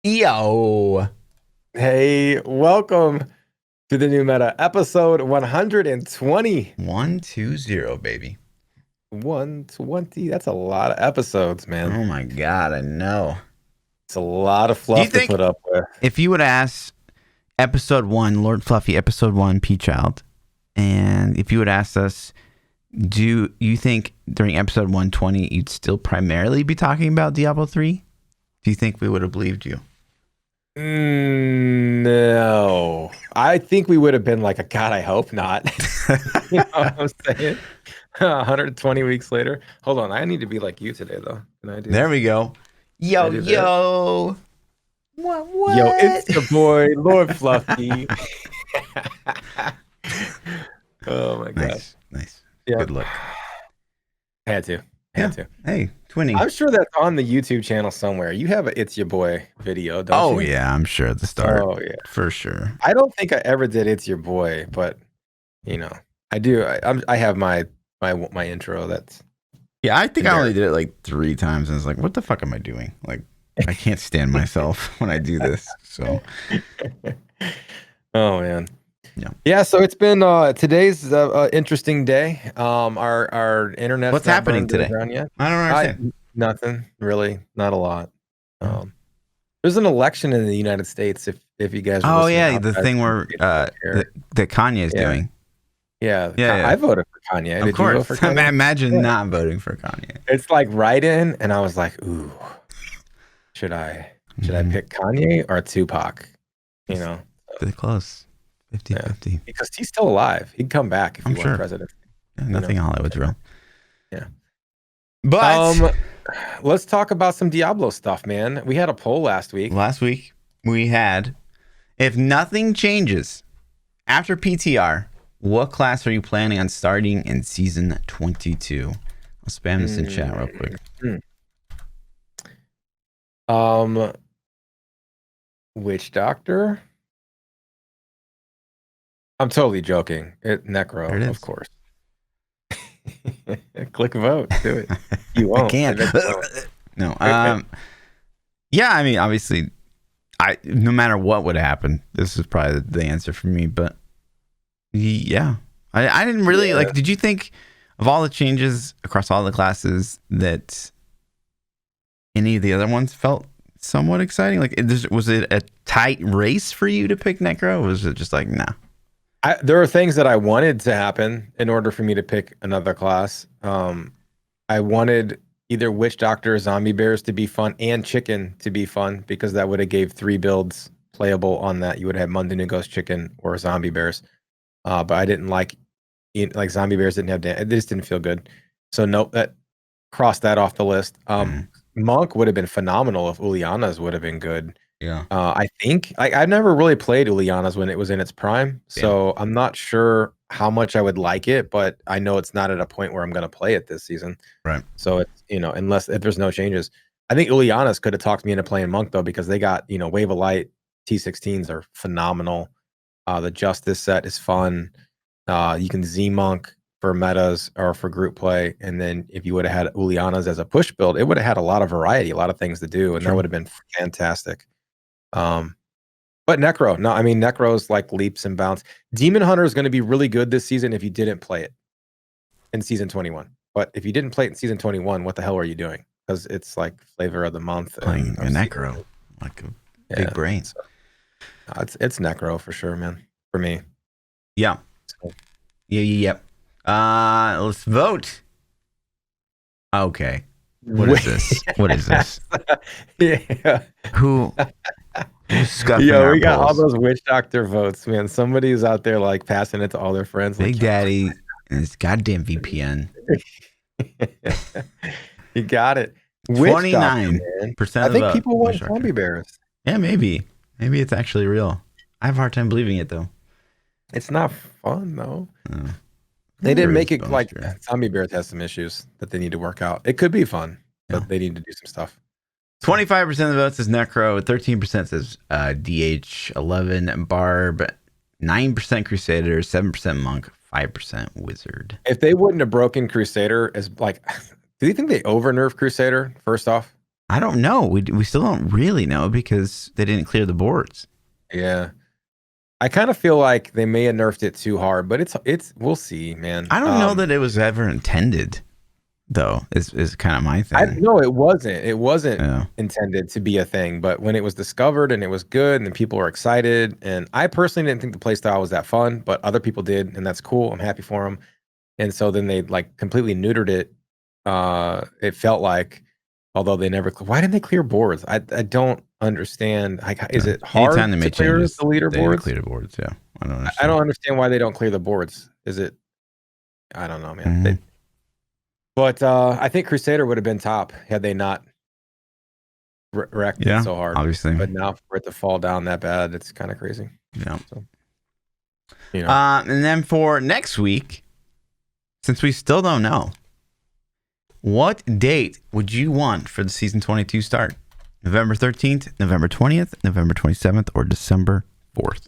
Yo, Hey, welcome to the new meta, episode 120. 120, baby. 120. That's a lot of episodes, man. Oh my God, I know. It's a lot of Do you fluff to think put up with. if you would ask episode one, Lord Fluffy, episode one, PChild, and if you would ask us, do you think during episode 120 you'd still primarily be talking about Diablo 3? Do you think we would have believed you? No. I think we would have been like, God, I hope not. You know what I'm saying? 120 weeks later. Hold on. I need to be like you today, though. Can I do There we go. Yo, this? yo. What? Yo, it's your boy, Lord Fluffy. Oh my God. Nice. Yeah. Good look. Had to. Hey, twinning. I'm sure that's on the YouTube channel somewhere. You have a It's Your Boy video, don't you? Oh yeah, I'm sure at the start. Oh yeah, for sure. I don't think I ever did It's Your Boy, but I do. I have my intro. That's Yeah, I think I only did it like 3 times, and I was like, "What the fuck am I doing? Like, I can't stand myself when I do this." So, oh man, yeah. So it's been today's interesting day. Our internet. What's happening today? Yet. I don't understand. Nothing really. Not a lot. There's an election in the United States. If you guys. Oh yeah, the thing where that Kanye is doing. Yeah. I voted for Kanye. Of course. You vote for Kanye? Imagine not voting for Kanye. It's like right in, and I was like, ooh, should I pick Kanye or Tupac? You know, pretty close. 50-50. Because he's still alive. He'd come back if he were president. Yeah, nothing Hollywood's real. Yeah. But let's talk about some Diablo stuff, man. We had a poll last week. We had, if nothing changes after PTR, what class are you planning on starting in season 22? I'll spam this in chat real quick. Witch Doctor? I'm totally joking. Necro, of course. Click vote. Do it. You won't. I can't. No. Yeah, I mean, obviously, no matter what would happen, this is probably the answer for me. But yeah, I didn't really like. Did you think of all the changes across all the classes that any of the other ones felt somewhat exciting? Like, was it a tight race for you to pick Necro? Or was it just like, nah? There are things that I wanted to happen in order for me to pick another class. I wanted either Witch Doctor or Zombie Bears to be fun and Chicken to be fun, because that would have gave 3 builds playable on that. You would have Mundanu Ghost Chicken or Zombie Bears. But I didn't like Zombie Bears didn't have it just didn't feel good. So nope, that crossed that off the list. Monk would have been phenomenal if Uliana's would have been good. Yeah. I think I've never really played Uliana's when it was in its prime, so I'm not sure how much I would like it, but I know it's not at a point where I'm going to play it this season. Right. So it's, unless if there's no changes. I think Uliana's could have talked me into playing Monk though, because they got, Wave of Light T16s are phenomenal. The Justice set is fun. You can Z Monk for metas or for group play, and then if you would have had Uliana's as a push build, it would have had a lot of variety, a lot of things to do, and that would have been fantastic. But Necro, no, I mean, Necro's like leaps and bounds. Demon Hunter is going to be really good this season if you didn't play it in season 21. But if you didn't play it in season 21, what the hell are you doing? Because it's like flavor of the month. Playing a Necro, like a big brain. So, it's Necro for sure, man. For me. Yeah. So. Yep. Let's vote. Okay. What is this? What is this? Yeah. Who's Yo, we got all those Witch Doctor votes, man. Somebody's out there like passing it to all their friends. Big Daddy and his goddamn VPN. You got it. 29%. I think people want Zombie Bears. Yeah, maybe it's actually real. I have a hard time believing it though. It's not fun though. They didn't make it like Zombie Bears has some issues that they need to work out. It could be fun, but they need to do some stuff. 25% of the votes says Necro, 13% says DH, 11 Barb, 9% Crusader, 7% Monk, 5% Wizard. If they wouldn't have broken Crusader as like, do you think they over nerfed Crusader first off? I don't know. We still don't really know because they didn't clear the boards. Yeah. I kind of feel like they may have nerfed it too hard, but it's we'll see, man. I don't know that it was ever intended, though. Is kind of my thing. No, it wasn't. It wasn't Yeah. intended to be a thing, but when it was discovered and it was good and then people were excited, and I personally didn't think the playstyle was that fun, but other people did, and that's cool. I'm happy for them. And so then they like completely neutered it. It felt like, although they never. Why didn't they clear boards? I don't understand. Like, is it hard Anytime they to make clear changes, the leaderboards? they clear the boards. Yeah, I don't understand. I don't understand why they don't clear the boards. Is it? I don't know, man. But I think Crusader would have been top had they not wrecked it so hard. Obviously. But now for it to fall down that bad, it's kind of crazy. Yeah. So, you know. And then for next week, since we still don't know, what date would you want for the season 22 start? November 13th, November 20th, November 27th, or December 4th?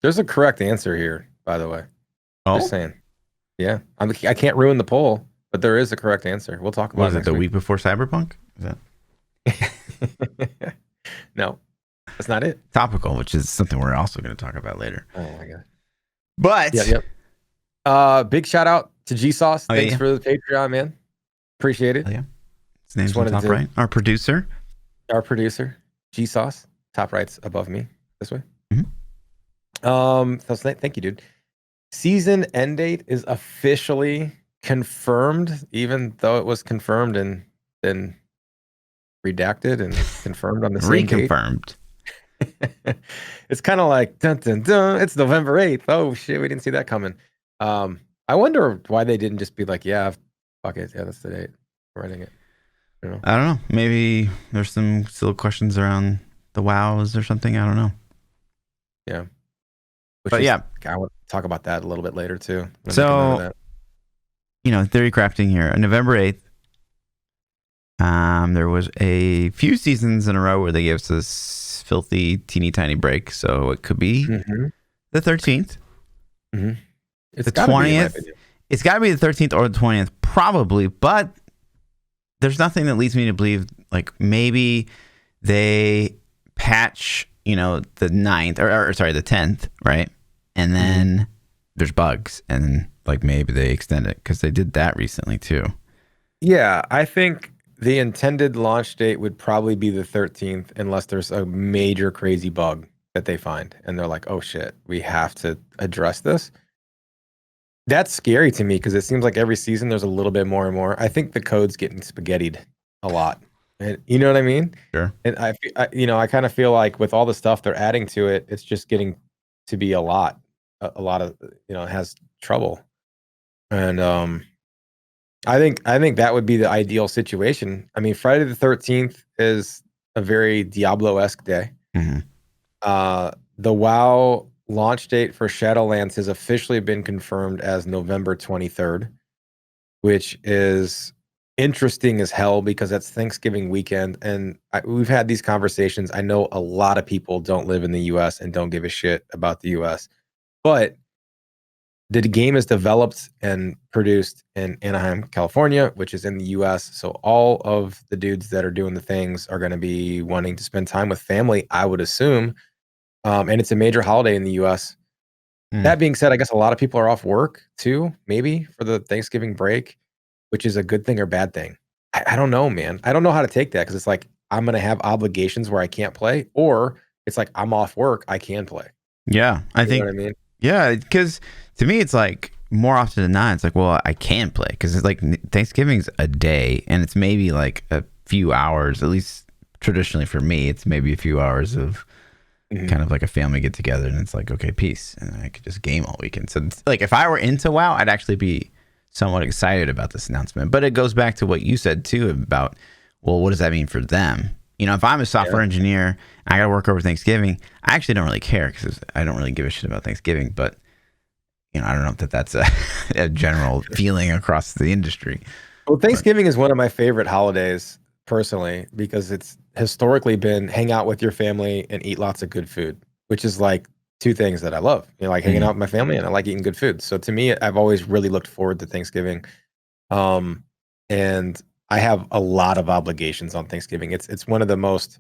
There's a correct answer here, by the way. Oh, just saying. Yeah, I can't ruin the poll, but there is a correct answer. We'll talk about. Was it the week before Cyberpunk? Is that? No, that's not it. Topical, which is something we're also going to talk about later. Oh my god! But big shout out to G Sauce. Thanks for the Patreon, man. Appreciate it. Yeah, his name's on top right. Our producer, G Sauce, top right's above me this way. Mm-hmm. Thank you, dude. Season end date is officially confirmed, even though it was confirmed and then redacted and confirmed on the same reconfirmed. It's kind of like dun, dun, dun, it's November 8th. Oh shit, we didn't see that coming. I wonder why they didn't just be like, yeah, fuck it, yeah, that's the date. We're writing it. I don't know. Maybe there's some still questions around the WoWs or something. I don't know. Yeah. But yeah, I want to talk about that a little bit later too. So, theory crafting here. On November 8th, there was a few seasons in a row where they gave us this filthy, teeny tiny break. So it could be the 13th. It's the 20th. It's got to be the 13th or the 20th, probably. But there's nothing that leads me to believe, like, maybe they patch, the 9th, or sorry, the 10th, right? And then there's bugs, and like maybe they extend it because they did that recently too. Yeah, I think the intended launch date would probably be the 13th, unless there's a major crazy bug that they find, and they're like, "Oh shit, we have to address this." That's scary to me because it seems like every season there's a little bit more and more. I think the code's getting spaghettied a lot, and you know what I mean? Sure. And I kind of feel like with all the stuff they're adding to it, it's just getting to be a lot of it has trouble, and I think that would be the ideal situation. I mean, Friday the 13th is a very Diablo-esque day. The WoW launch date for Shadowlands has officially been confirmed as November 23rd, which is interesting as hell because that's Thanksgiving weekend, and we've had these conversations. I know a lot of people don't live in the US and don't give a shit about the US, but the game is developed and produced in Anaheim, California, which is in the US. So all of the dudes that are doing the things are going to be wanting to spend time with family, I would assume. And it's a major holiday in the US. That being said, I guess a lot of people are off work too, maybe for the Thanksgiving break, which is a good thing or bad thing. I don't know, man. I don't know how to take that because it's like I'm going to have obligations where I can't play, or it's like I'm off work, I can play. Yeah, I think. Know what I mean? Yeah, because to me, it's like more often than not, it's like, well, I can play because it's like Thanksgiving's a day and it's maybe like a few hours, at least traditionally for me, it's maybe a few hours of kind of like a family get together, and it's like, okay, peace, and I could just game all weekend. So like if I were into WoW, I'd actually be somewhat excited about this announcement. But it goes back to what you said too about, well, what does that mean for them? If I'm a software engineer and I got to work over Thanksgiving, I actually don't really care because I don't really give a shit about Thanksgiving. But, I don't know if that's a general feeling across the industry. Well, Thanksgiving is one of my favorite holidays personally because it's historically been hang out with your family and eat lots of good food, which is like two things that I love. Like hanging out with my family and I like eating good food. So to me, I've always really looked forward to Thanksgiving. and I have a lot of obligations on Thanksgiving. It's one of the most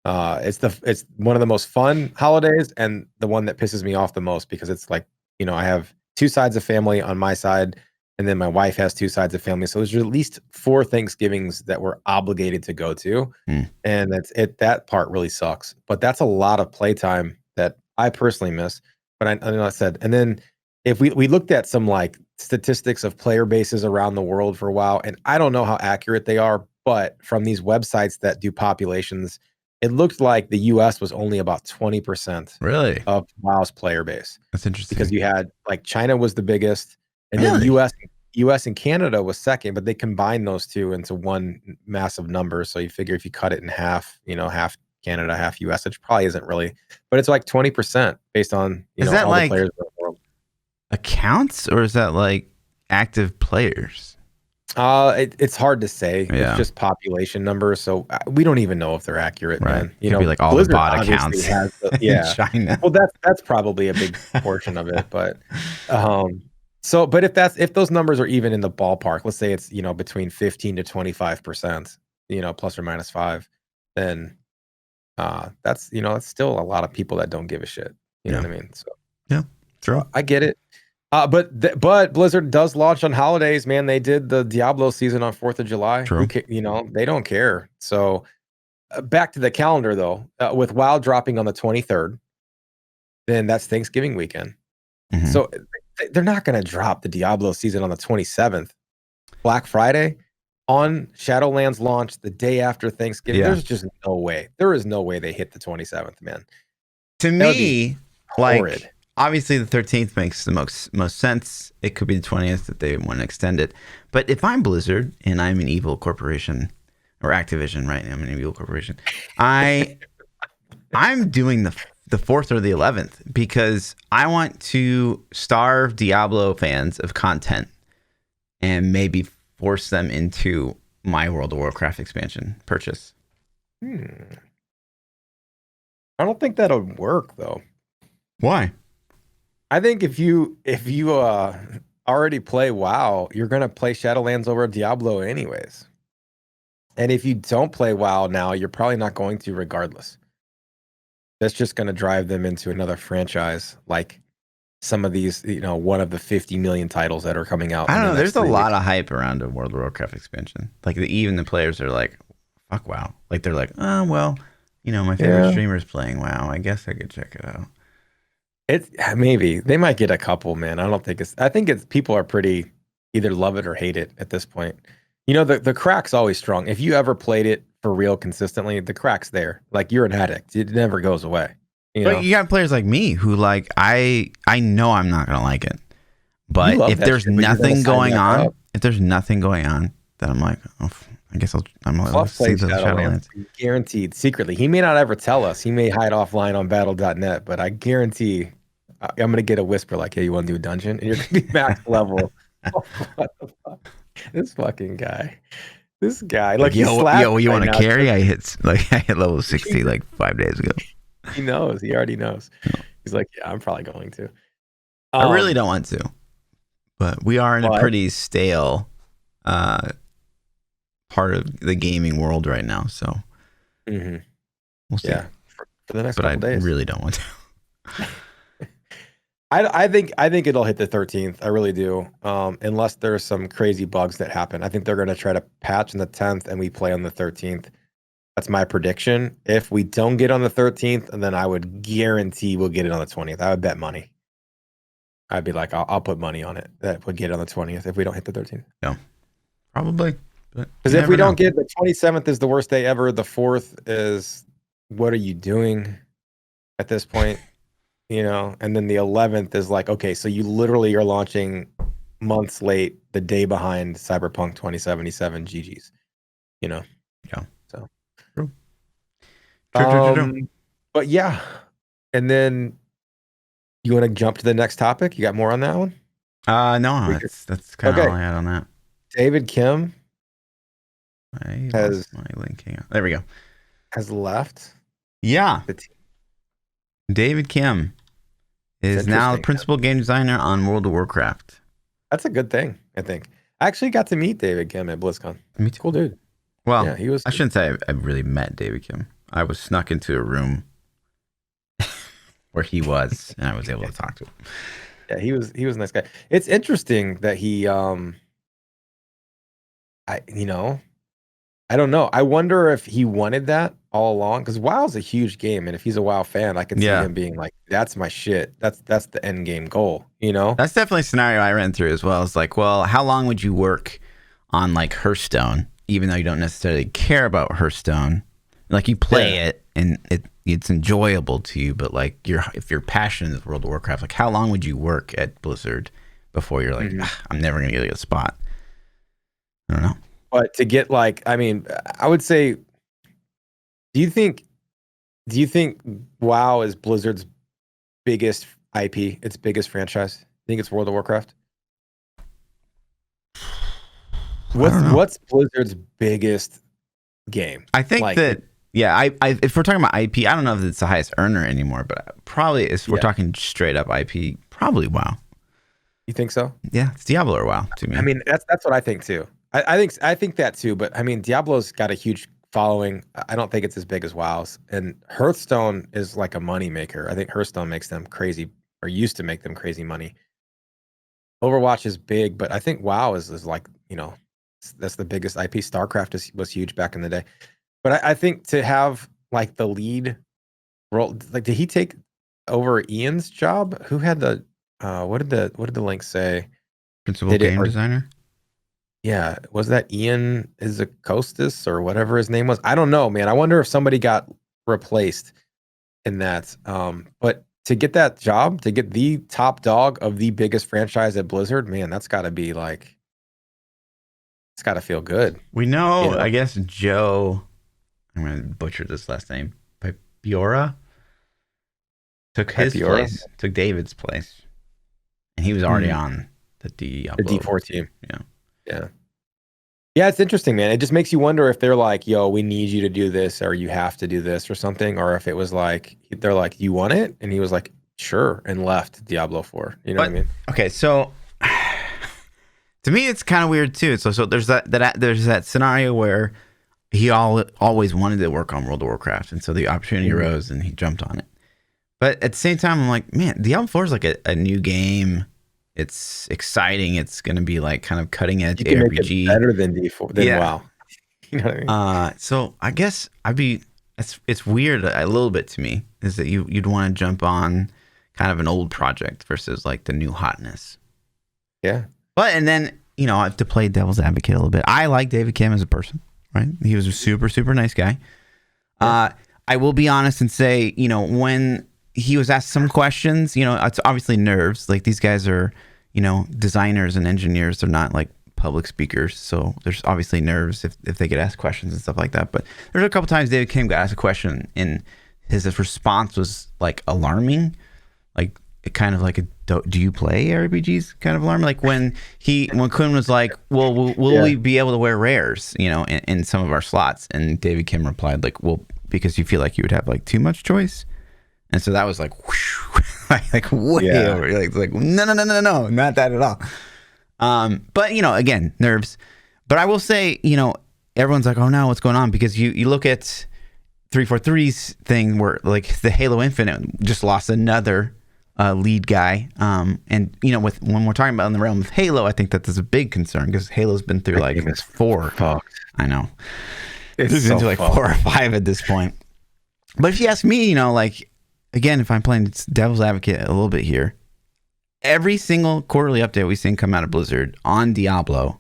it's one of the most fun holidays, and the one that pisses me off the most, because it's like, I have two sides of family on my side, and then my wife has two sides of family. So there's at least 4 Thanksgivings that we're obligated to go to. And that part really sucks. But that's a lot of playtime that I personally miss. But I know I said, and then if we looked at some like statistics of player bases around the world for a while, and I don't know how accurate they are, but from these websites that do populations, it looked like the US was only about 20% Really? of WoW's player base. That's interesting. Because you had like China was the biggest, and Really? then US and Canada was second, but they combined those two into one massive number. So you figure if you cut it in half, half Canada, half US, which probably isn't really, but it's like 20% based on Is that all like the players in the world. accounts, or is that like active players? It's hard to say. Yeah. It's just population numbers, so we don't even know if they're accurate, Right. man. Could be like all Blizzard the bot obviously accounts yeah. in China. Well, that's probably a big portion of it, but but if those numbers are even in the ballpark, let's say it's between 15 to 25%, plus or minus 5, then that's it's still a lot of people that don't give a shit. You know what I mean? So yeah, true. I get it. But Blizzard does launch on holidays, man. They did the Diablo season on 4th of July. True. They don't care. So back to the calendar though, with WoW dropping on the 23rd, then that's Thanksgiving weekend. So they're not going to drop the Diablo season on the 27th, Black Friday, on Shadowlands launch the day after Thanksgiving. There's just no way. There is no way they hit the 27th, man. To me, like, horrid. Obviously the 13th makes the most sense. It could be the 20th that they want to extend it. But if I'm Blizzard and I'm an evil corporation, or Activision, right? I'm an evil corporation. I'm doing the 4th or the 11th because I want to starve Diablo fans of content and maybe force them into my World of Warcraft expansion purchase. I don't think that'll work though. Why? I think if you already play WoW, you're gonna play Shadowlands over Diablo anyways. And if you don't play WoW now, you're probably not going to regardless. That's just gonna drive them into another franchise, like some of these, one of the 50 million titles that are coming out. I don't know. There's a lot of hype around a World of Warcraft expansion. Like even the players are like, "Fuck WoW!" Like they're like, "Oh well, my favorite streamer's playing WoW. I guess I could check it out." It's maybe they might get a couple, man. I think it's people are pretty either love it or hate it at this point. The crack's always strong. If you ever played it for real consistently, the crack's there. Like you're an addict. It never goes away. But you got players like me who like I know I'm not gonna like it. But if there's nothing going on, then I'm like, oh, I guess I'm gonna see the Shadowlands. Guaranteed. Secretly, he may not ever tell us. He may hide offline on Battle.net, but I guarantee I'm gonna get a whisper like, "Hey, you want to do a dungeon?" And you're gonna be max level. Oh, what the fuck? This fucking guy. This guy. Like, you want to carry? I hit level 60 like 5 days ago. He knows. He already knows. He's like, yeah, I'm probably going to. I really don't want to, but we are in a pretty stale part of the gaming world right now. So we'll see. Yeah, for the next couple days. I really don't want to. I think it'll hit the 13th. I really do. Unless there's some crazy bugs that happen. I think they're going to try to patch on the 10th and we play on the 13th. That's my prediction. If we don't get on the 13th, then I would guarantee we'll get it on the 20th. I would bet money. I'd be like, I'll put money on it that we'll get it on the 20th if we don't hit the 13th. Yeah, probably. Because if we don't get the 27th is the worst day ever. The 4th is, what are you doing at this point? And then the 11th is like, okay, so you literally are launching months late, the day behind Cyberpunk 2077 GG's. Yeah. So true. But yeah. And then you want to jump to the next topic? You got more on that one? No, that's kind of all I had on that. David Kim has my link. Hang on. There we go. Has left. Yeah. David Kim is now the principal game designer on World of Warcraft. That's a good thing, I think. I actually got to meet David Kim at BlizzCon. Me too. Cool dude. Well, Yeah, he was. I shouldn't say I really met David Kim. I was snuck into a room where he was, and I was able to talk to him. Yeah, he was a nice guy. It's interesting that he I don't know. I wonder if he wanted that all along, because WoW's a huge game, and if he's a WoW fan, I can see him being like, "That's my shit. That's the end game goal." You know, that's definitely a scenario I ran through as well. It's like, well, how long would you work on like Hearthstone, even though you don't necessarily care about Hearthstone? Like you play it, and it's enjoyable to you, but like if you're passionate with World of Warcraft, like how long would you work at Blizzard before you're like, I'm never gonna get a spot? I don't know. But to get like, I mean, I would say, do you think WoW is Blizzard's biggest IP, its biggest franchise? Think it's World of Warcraft? What's Blizzard's biggest game? I think like, that I if we're talking about IP, I don't know if it's the highest earner anymore, but probably if we're talking straight up IP, probably WoW. You think so? Yeah, it's Diablo or WoW to me. I mean, that's what I think too. I think that too, but I mean, Diablo's got a huge following. I don't think it's as big as WoW's, and Hearthstone is like a money maker. I think Hearthstone makes them crazy, or used to make them crazy money. Overwatch is big, but I think WoW is like, you know, that's the biggest IP. StarCraft was huge back in the day, but I think to have like the lead role, like did he take over Ian's job? Who had the what did the link say? Principal game designer. Yeah, was that Ian Izacostas or whatever his name was? I don't know, man. I wonder if somebody got replaced in that. But to get that job, to get the top dog of the biggest franchise at Blizzard, man, that's got to be like, it's got to feel good. We know, you know, I guess Joe, I'm going to butcher this last name, Piora, took his place, took David's place, and he was already on the D4 team. Yeah. Yeah, it's interesting, man. It just makes you wonder if they're like, yo, we need you to do this, or you have to do this or something, or if it was like, they're like, you want it? And he was like, sure, and left Diablo 4. You know what I mean? Okay, so to me, it's kind of weird too. So there's that scenario where he always wanted to work on World of Warcraft, and so the opportunity arose and he jumped on it. But at the same time, I'm like, man, Diablo 4 is like a new game. It's exciting. It's going to be like kind of cutting edge you can ARPG. Make it better than D4. Than WoW. You know what I mean? So I guess it's weird a little bit to me is that you'd want to jump on kind of an old project versus like the new hotness. Yeah. But and then, you know, I have to play devil's advocate a little bit. I like David Kim as a person, right? He was a super, super nice guy. Yeah. I will be honest and say, you know, when he was asked some questions, you know, it's obviously nerves. Like these guys are, you know, designers and engineers. They're not like public speakers. So there's obviously nerves if they get asked questions and stuff like that. But there's a couple times David Kim got asked a question and his response was like alarming. Like it kind of like do you play RPGs kind of alarming? Like when Quinn was like, well, will we be able to wear rares, you know, in some of our slots? And David Kim replied like, well, because you feel like you would have like too much choice. And so that was like, whoosh, like way over. Like no, not that at all. But you know, again, nerves. But I will say, you know, everyone's like, oh no, what's going on? Because you look at 343's thing where like the Halo Infinite just lost another lead guy. And you know, when we're talking about in the realm of Halo, I think that there's a big concern because Halo's been through like 4. I know. It's been to like 4 or 5 at this point. But if you ask me, you know, like. Again, if I'm playing devil's advocate a little bit here, every single quarterly update we've seen come out of Blizzard on Diablo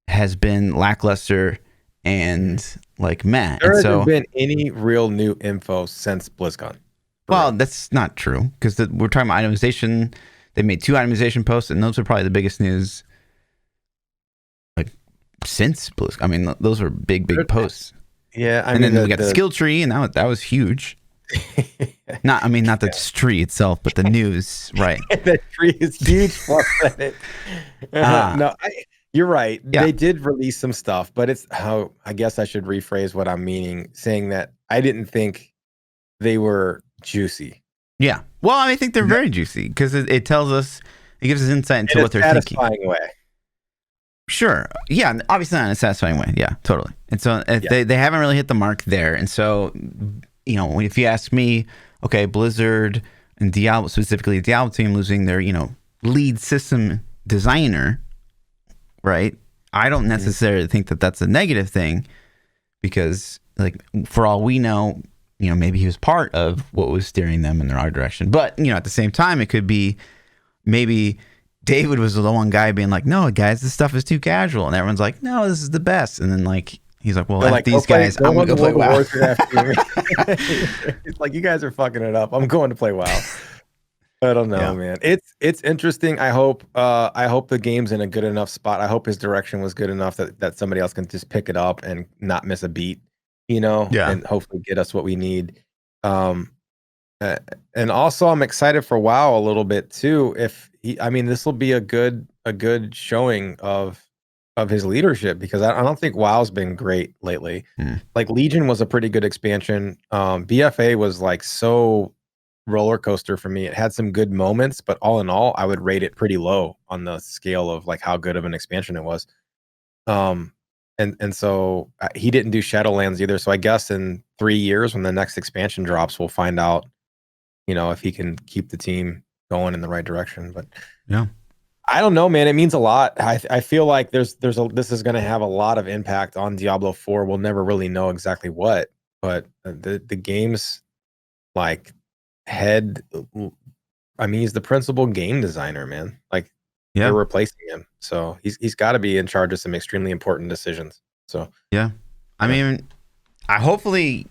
has been lackluster and like meh. There hasn't been any real new info since BlizzCon. Well, that's not true because we're talking about itemization. They made 2 itemization posts, and those are probably the biggest news like since BlizzCon. I mean, those were big posts. Yeah, and then we got the skill tree, and that was huge. Not the tree itself, but the news, right? The tree is huge. No, you're right. Yeah. They did release some stuff, but it's how I guess I should rephrase what I'm meaning, saying that I didn't think they were juicy. Yeah. Well, I think they're very juicy because it tells us, it gives us insight into what they're thinking. Way. Sure. Yeah. Obviously not in a satisfying way. Yeah, totally. And so they haven't really hit the mark there. And so, you know, if you ask me, okay, Blizzard and Diablo, specifically the Diablo team losing their, you know, lead system designer, right? I don't necessarily think that that's a negative thing because, like, for all we know, you know, maybe he was part of what was steering them in the right direction. But, you know, at the same time, it could be maybe David was the one guy being like, no, guys, this stuff is too casual. And everyone's like, no, this is the best. And then, like, he's like, well, like, these guys, I'm going to go play WoW. It's like, you guys are fucking it up. I'm going to play WoW. I don't know, man. It's interesting. I hope the game's in a good enough spot. I hope his direction was good enough that somebody else can just pick it up and not miss a beat, you know, and hopefully get us what we need. And also, I'm excited for WoW a little bit too. This will be a good showing of his leadership because I don't think WoW's been great lately. Like Legion was a pretty good expansion. BFA was like so roller coaster for me. It had some good moments, but all in all, I would rate it pretty low on the scale of like how good of an expansion it was. And so he didn't do Shadowlands either. So I guess in 3 years when the next expansion drops, we'll find out, you know, if he can keep the team going in the right direction. But yeah, I don't know, man. It means a lot. I feel like this is going to have a lot of impact on Diablo 4. We'll never really know exactly what, but the game's like head. I mean, he's the principal game designer, man. Like they're replacing him, so he's got to be in charge of some extremely important decisions. So I mean, I hopefully,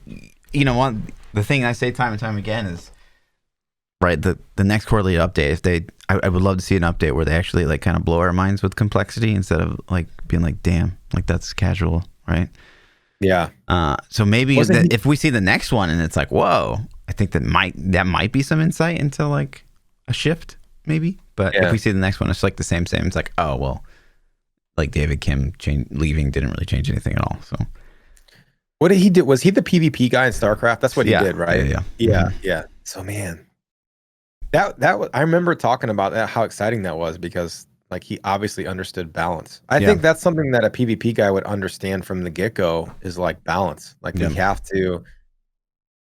you know, the thing I say time and time again is, right, the next quarterly update, if I would love to see an update where they actually like kind of blow our minds with complexity instead of like being like, damn, like that's casual, right? Yeah. So maybe if we see the next one and it's like, whoa, I think that might be some insight into like a shift, maybe. But if we see the next one, it's like the same. It's like, oh well, like David Kim leaving didn't really change anything at all. So what did he do? Was he the PvP guy in StarCraft? That's what he did, right? Yeah. So man. That was, I remember talking about that, how exciting that was because like he obviously understood balance. I think that's something that a PvP guy would understand from the get-go is like balance. Like we have to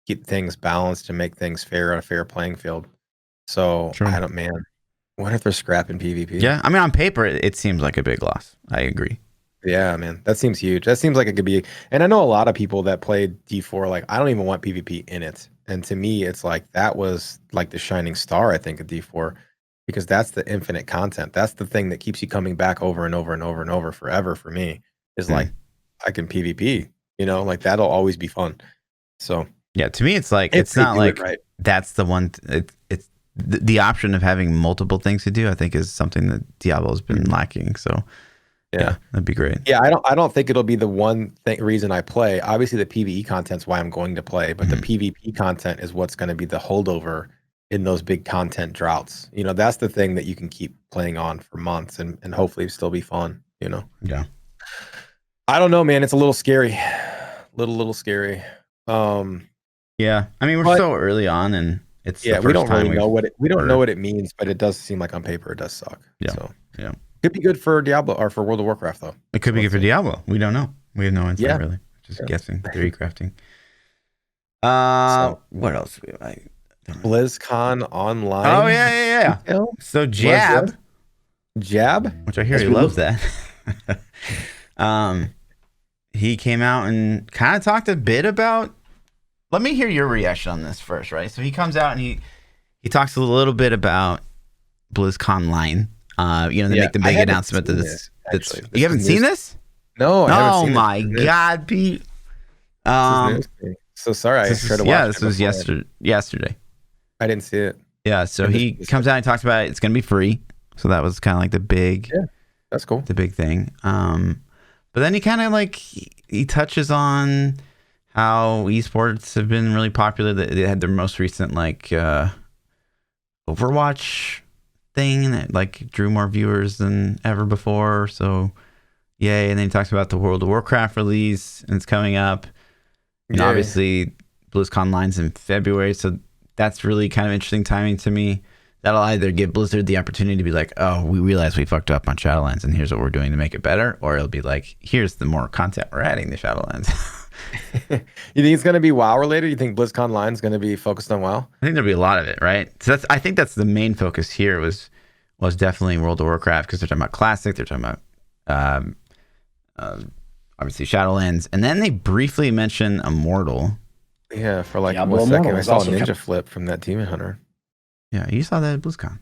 keep things balanced and make things fair on a fair playing field. So what if they're scrapping PvP? Yeah, I mean on paper it seems like a big loss. I agree. Yeah, man, that seems huge. That seems like it could be. And I know a lot of people that played D4 like I don't even want PvP in it. And to me, it's like that was like the shining star, I think, of D4, because that's the infinite content. That's the thing that keeps you coming back over and over and over and over forever for me is like, I can PvP, you know, like that'll always be fun. So, yeah, to me, it's like, it's not like that's the one. It's the option of having multiple things to do, I think, is something that Diablo has been lacking. So, yeah, that'd be great. Yeah, I don't think it'll be the one reason I play. Obviously, the PvE content's why I'm going to play, but the PvP content is what's going to be the holdover in those big content droughts. You know, that's the thing that you can keep playing on for months and hopefully still be fun, you know? Yeah. I don't know, man. It's a little scary. Little scary. Yeah. I mean, we're so early on and it's the first we don't time really know what it means, but it does seem like on paper it does suck. Yeah. So, yeah. Could be good for Diablo or for World of Warcraft, though. It could be good for Diablo. We don't know. We have no insight, really. Just guessing, theory crafting. What else? BlizzCon online. Oh, yeah. So Jab, which I hear he loves that. He came out and kind of talked a bit about. Let me hear your reaction on this first, right? So he comes out and he talks a little bit about BlizzConline. You know, they make the big announcement that this you haven't seen this? No, I haven't seen my God, Pete. So sorry, I tried to watch this was yesterday. I didn't see it. Yeah, so he comes out and talks about it. It's going to be free. So that was kind of like the big, that's cool. The big thing. But then he kind of like, he touches on how esports have been really popular. They had their most recent like Overwatch thing that like drew more viewers than ever before. So yay. And then he talks about the World of Warcraft release and it's coming up. And obviously BlizzConline's in February. So that's really kind of interesting timing to me. that'll either give Blizzard the opportunity to be like, oh, we realize we fucked up on Shadowlands and here's what we're doing to make it better, or it'll be like, here's the more content we're adding to Shadowlands. You think it's going to be WoW related? You think BlizzConline is going to be focused on WoW? I think there'll be a lot of it, right? So I think that's the main focus here was definitely World of Warcraft, because they're talking about Classic, they're talking about obviously Shadowlands, and then they briefly mention Immortal. Yeah, for like Diablo 1 second. Immortal I is saw a also ninja flip from that Demon Hunter. Yeah, you saw that at BlizzCon.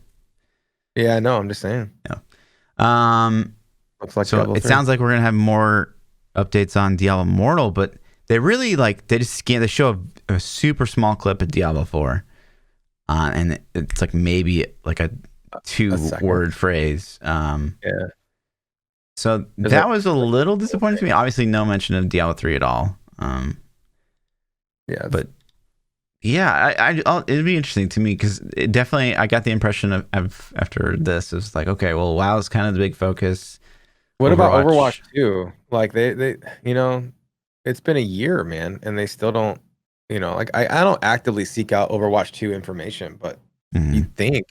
Yeah, I know. I'm just saying. Yeah. Looks like So Diablo it 3. sounds like we're gonna have more updates on Diablo Immortal, but they really they show a super small clip of Diablo 4, and it's like maybe like a 2-word phrase. Yeah. So that was a little disappointing to me. Obviously, no mention of Diablo 3 at all. Yeah, but yeah, it'd be interesting to me, because it definitely, I got the impression of after this, it's like, okay, well, WoW is kind of the big focus. what about Overwatch 2? Like they it's been a year, man, and they still don't, like I don't actively seek out Overwatch 2 information, but you'd think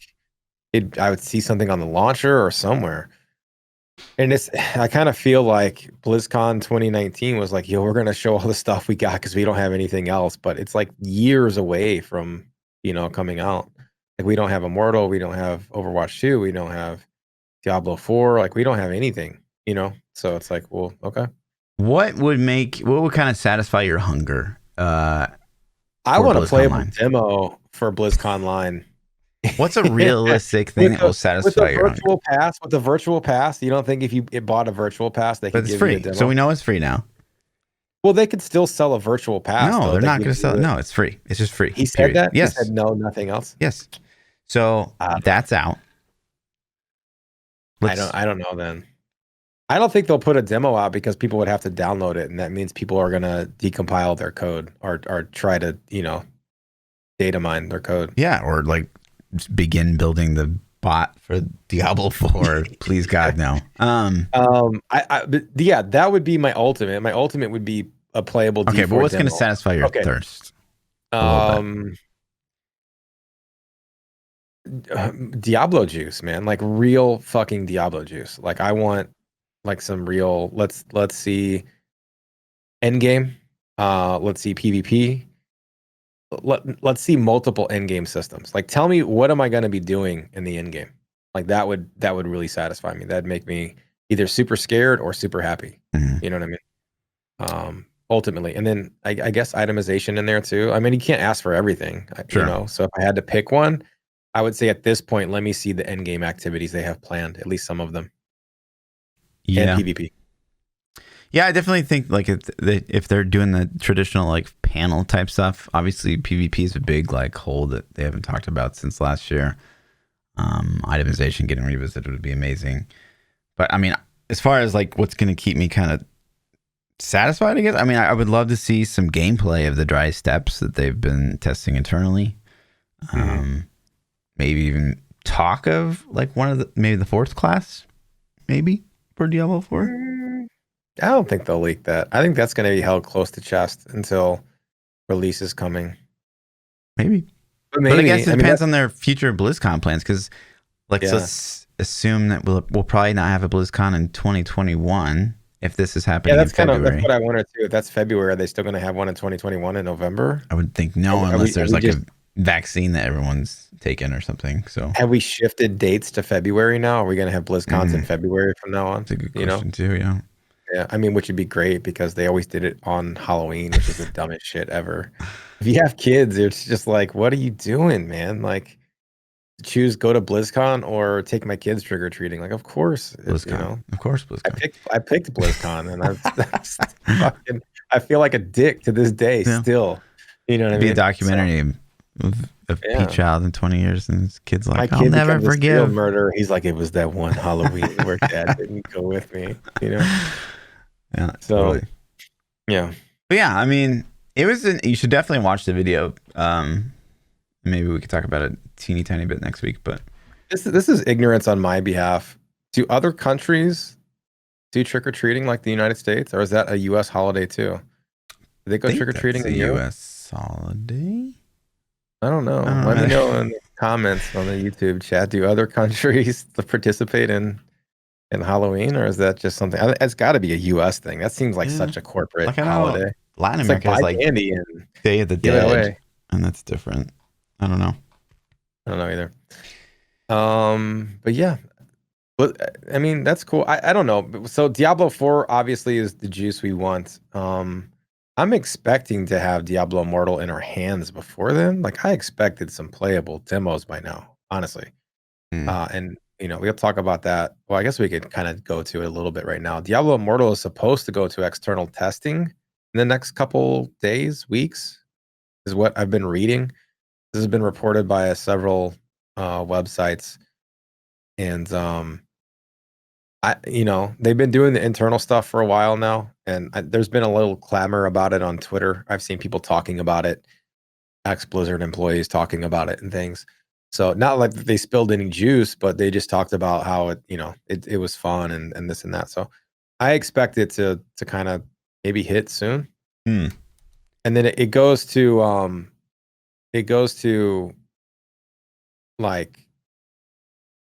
I would see something on the launcher or somewhere. And I kind of feel like BlizzCon 2019 was like, yo, we're gonna show all the stuff we got because we don't have anything else. But it's like years away from coming out. Like we don't have Immortal, we don't have Overwatch 2, we don't have Diablo 4. Like we don't have anything. So it's like, well, okay. What would kind of satisfy your hunger? I want a playable demo for BlizzConline. What's a realistic thing that will satisfy your virtual pass? With the virtual pass, you don't think if you bought a virtual pass, they could give free. You a demo? So we know it's free now. Well, they could still sell a virtual pass. No, they're not going to sell it. No, it's free. It's just free. He said that? Yes. He said no, nothing else? Yes. So that's out. I don't know then. I don't think they'll put a demo out because people would have to download it, and that means people are going to decompile their code or try to, data mine their code. Yeah, or like begin building the bot for Diablo 4. Please God, no. Yeah, that would be my ultimate. My ultimate would be a playable D4 Okay, but what's going to satisfy your thirst? Diablo juice, man. Like real fucking Diablo juice. Like I want like some real let's see endgame. Let's see PvP. Let's see multiple endgame systems. Like tell me, what am I going to be doing in the endgame? Like that would really satisfy me. That'd make me either super scared or super happy. Mm-hmm. You know what I mean? Ultimately. And then I guess itemization in there too. I mean, you can't ask for everything, sure. So if I had to pick one, I would say at this point, let me see the endgame activities they have planned, at least some of them. Yeah. And PvP. Yeah, I definitely think like if they're doing the traditional like panel type stuff, obviously PvP is a big like hole that they haven't talked about since last year. Itemization getting revisited would be amazing. But I mean, as far as like what's going to keep me kind of satisfied, I guess, I mean, I would love to see some gameplay of the dry steppes that they've been testing internally. Maybe even talk of like maybe the 4th class, maybe for Diablo 4. I don't think they'll leak that. I think that's going to be held close to chest until release is coming. Maybe. But I guess it depends on their future BlizzCon plans, because let's assume that we'll probably not have a BlizzCon in 2021 if this is happening in February. That's what I wondered too. If that's February, are they still going to have one in 2021 in November? I would think no, unless there's like a vaccine that everyone's taken or something. So have we shifted dates to February now? Are we going to have BlizzCons in February from now on? That's a good question too, yeah. Yeah, I mean, which would be great because they always did it on Halloween, which is the dumbest shit ever. If you have kids, it's just like, what are you doing, man? Like, choose go to BlizzCon or take my kids trick or treating. Like, of course, BlizzCon. Of course, BlizzCon. I picked BlizzCon, and I feel like a dick to this day. Yeah. Still, you know what I mean? Be a documentary of PChild in 20 years, and his kid's like, I'll never forgive murder. He's like, it was that one Halloween where Dad didn't go with me. Yeah. So, totally. Yeah. But yeah, I mean, you should definitely watch the video. Maybe we could talk about it a teeny tiny bit next week, but this is ignorance on my behalf. Do other countries do trick-or-treating like the United States, or is that a U.S. holiday too? Do they go trick-or-treating in Europe? U.S. holiday? I don't know. Let me know comments on the YouTube chat. Do other countries participate in Halloween, or is that just something? It's got to be a U.S. thing. That seems like such a corporate Like I know holiday. Latin It's like America buy is like candy and Day of the give it Dead, away. and that's different. I don't know. I don't know either. But yeah, but I mean that's cool. I don't know. So Diablo 4 obviously is the juice we want. I'm expecting to have Diablo Immortal in our hands before then. Like I expected some playable demos by now, honestly. And we'll talk about that. Well, I guess we could kind of go to it a little bit right now. Diablo Immortal is supposed to go to external testing in the next couple days, weeks, is what I've been reading. This has been reported by several websites, and they've been doing the internal stuff for a while now, and there's been a little clamor about it on Twitter. I've seen people talking about it, ex-Blizzard employees talking about it and things. So not like they spilled any juice, but they just talked about how it was fun and this and that. So I expect it to kind of maybe hit soon. And then it goes to like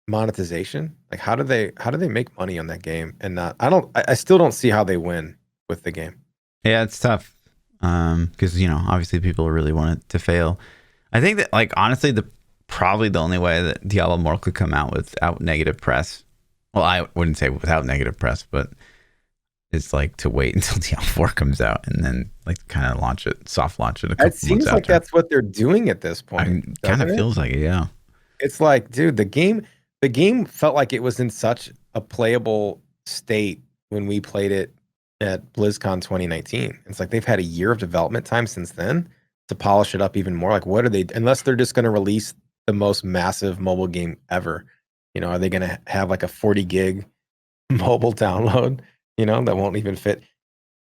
monetization. Like how do they make money on that game and not I still don't see how they win with the game. Yeah, it's tough. Because obviously people really want it to fail. I think that like honestly probably the only way that Diablo Immortal could come out without negative press. Well, I wouldn't say without negative press, but it's like to wait until Diablo 4 comes out and then like kind of soft launch it a couple months after. It seems like that's what they're doing at this point. Kind of feels like it, yeah. It's like, dude, the game felt like it was in such a playable state when we played it at BlizzCon 2019. It's like they've had a year of development time since then to polish it up even more. Like, what are they, unless they're just going to release the most massive mobile game ever? Are they going to have like a 40 gig mobile download, that won't even fit?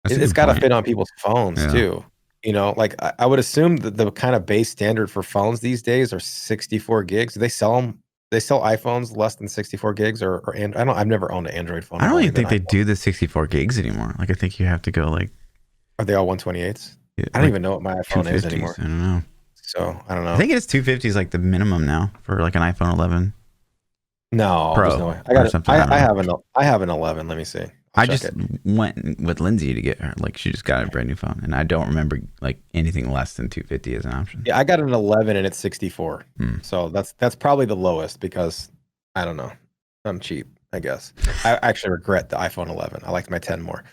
It's got to fit on people's phones too. Like I would assume that the kind of base standard for phones these days are 64 gigs. Do they sell them? They sell iPhones less than 64 gigs or I've never owned an Android phone. I don't even think they do the 64 gigs anymore. Like I think you have to go like. Are they all 128s? Yeah, I don't even know what my iPhone is anymore. I don't know. So I don't know. I think it is 250 is like the minimum now for like an iPhone 11. No, Pro there's no way. I have an 11. Let me see. I just went with Lindsay to get her. Like she just got a brand new phone, and I don't remember like anything less than 250 as an option. Yeah, I got an 11 and it's 64. So that's probably the lowest because I don't know. I'm cheap, I guess. I actually regret the iPhone 11. I liked my 10 more,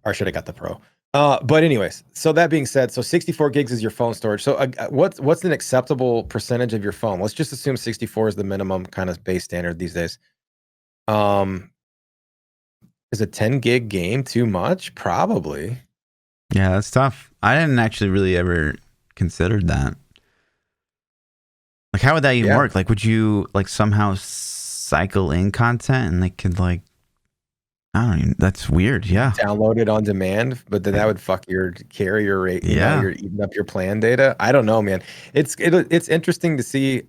or should have got the Pro. But anyways, so that being said, so 64 gigs is your phone storage. So what's an acceptable percentage of your phone? Let's just assume 64 is the minimum kind of base standard these days. Is a 10 gig game too much? Probably. Yeah, that's tough. I didn't actually really ever considered that. Like, how would that even work? Like, would you like somehow cycle in content and they could like, I don't even, that's weird. Yeah. Download it on demand, but then that would fuck your carrier rate. You're eating up your plan data. I don't know, man. It's interesting to see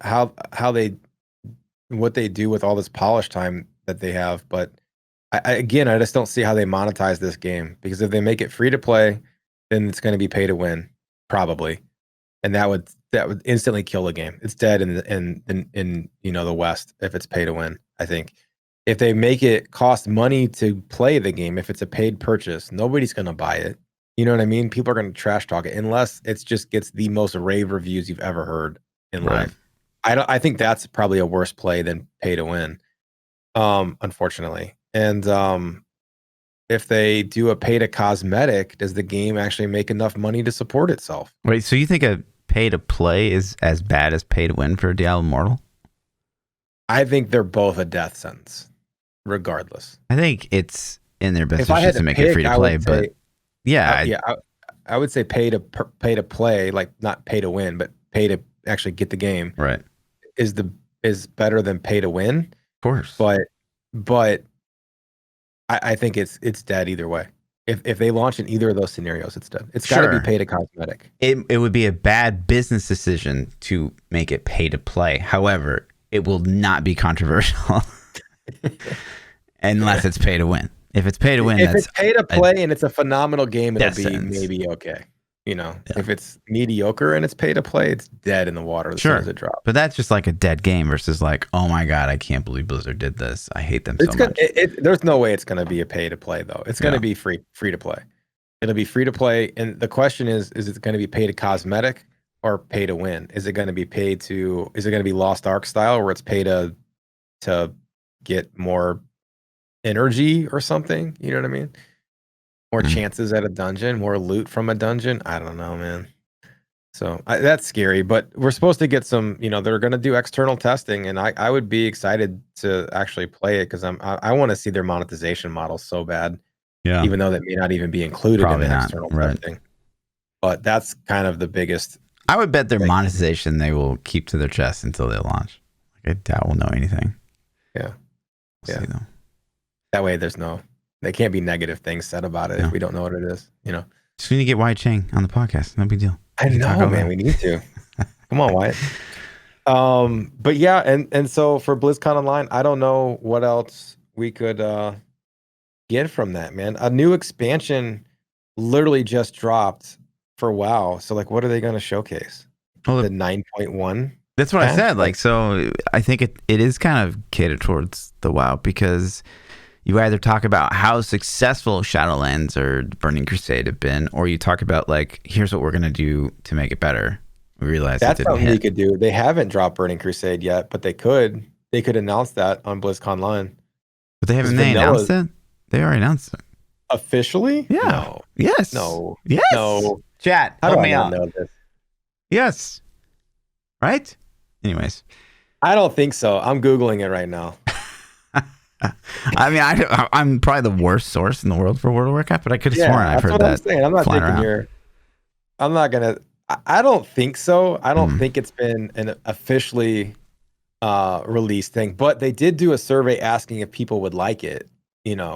what they do with all this polish time that they have. But I just don't see how they monetize this game, because if they make it free to play, then it's going to be pay to win probably. And that would instantly kill the game. It's dead in the West if it's pay to win, I think. If they make it cost money to play the game, if it's a paid purchase, nobody's going to buy it. You know what I mean? People are going to trash talk it unless it just gets the most rave reviews you've ever heard in life. I think that's probably a worse play than pay to win, unfortunately. And if they do a pay to cosmetic, does the game actually make enough money to support itself? Wait, so you think a pay to play is as bad as pay to win for Diablo Immortal? I think they're both a death sentence, regardless. I think it's in their best interest to make it free to play, but I would say pay to play, like not pay to win, but pay to actually get the game. Right, is better than pay to win, of course. But I think it's dead either way. If they launch in either of those scenarios, it's dead. It's got to be pay to cosmetic. It would be a bad business decision to make it pay to play. However, it will not be controversial unless it's pay to win. If it's pay to win, if it's pay to play and it's a phenomenal game, it'll be maybe okay. If it's mediocre and it's pay to play, it's dead in the water as soon as it drops. But that's just like a dead game versus like, oh my god, I can't believe Blizzard did this. I hate them so much. There's no way it's going to be a pay to play though. It's going to be free to play. It'll be free to play, and the question is it going to be pay to cosmetic or pay to win? Is it going to be is it going to be Lost Ark style where it's pay to get more energy or something? You know what I mean? More chances at a dungeon, more loot from a dungeon. I don't know, man. So that's scary, but we're supposed to get some, they're going to do external testing, and I would be excited to actually play it because I want to see their monetization model so bad. Yeah. Even though that may not even be included in the external testing. But that's kind of the biggest. I would bet their monetization they will keep to their chest until they launch. I doubt we'll know anything. Yeah. We'll see, though. That way they can't be negative things said about it if we don't know what it is, Just need to get Wyatt Chang on the podcast. No big deal. I know, man. We need to. Come on, Wyatt. But yeah, and so for BlizzCon Online, I don't know what else we could get from that, man. A new expansion literally just dropped for WoW. So like, what are they going to showcase? Well, the 9.1. That's what I said. Like, so I think it is kind of catered towards the WoW because you either talk about how successful Shadowlands or Burning Crusade have been, or you talk about like, here's what we're going to do to make it better. We realized that's something they could do. They haven't dropped Burning Crusade yet, but they could announce that on BlizzConline. But they haven't announced it? They already announced it. Officially? Yeah. No. Yes. No. Yes. No. Chat, help me out. Yes. Right? Anyways. I don't think so. I'm Googling it right now. I mean, I'm probably the worst source in the world for World of Warcraft, but I could have sworn I've heard that. I'm saying. I'm not taking I'm not going to. I don't think so. I don't think it's been an officially released thing, but they did do a survey asking if people would like it,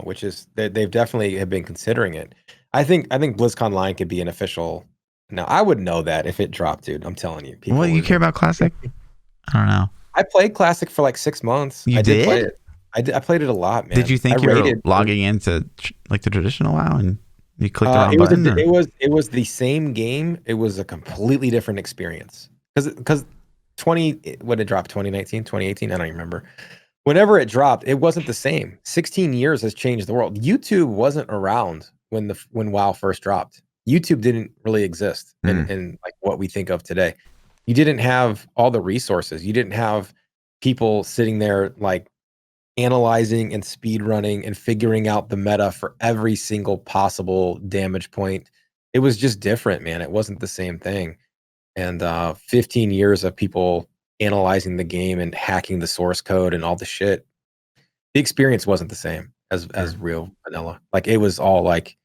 which is they've definitely have been considering it. I think BlizzConline could be an official. Now, I would know that if it dropped, dude. I'm telling you. Well, you care about Classic? I don't know. I played Classic for like 6 months. I did play it. I played it a lot, man. Did you think you were logging into like the traditional WoW and you clicked the wrong button? It was the same game. It was a completely different experience. Because when it dropped, 2019, 2018, I don't even remember. Whenever it dropped, it wasn't the same. 16 years has changed the world. YouTube wasn't around when WoW first dropped. YouTube didn't really exist in like what we think of today. You didn't have all the resources. You didn't have people sitting there like analyzing and speed running and figuring out the meta for every single possible damage point. It was just different, man. It wasn't the same thing. And 15 years of people analyzing the game and hacking the source code and all the shit. The experience wasn't the same as real vanilla. Like it was all like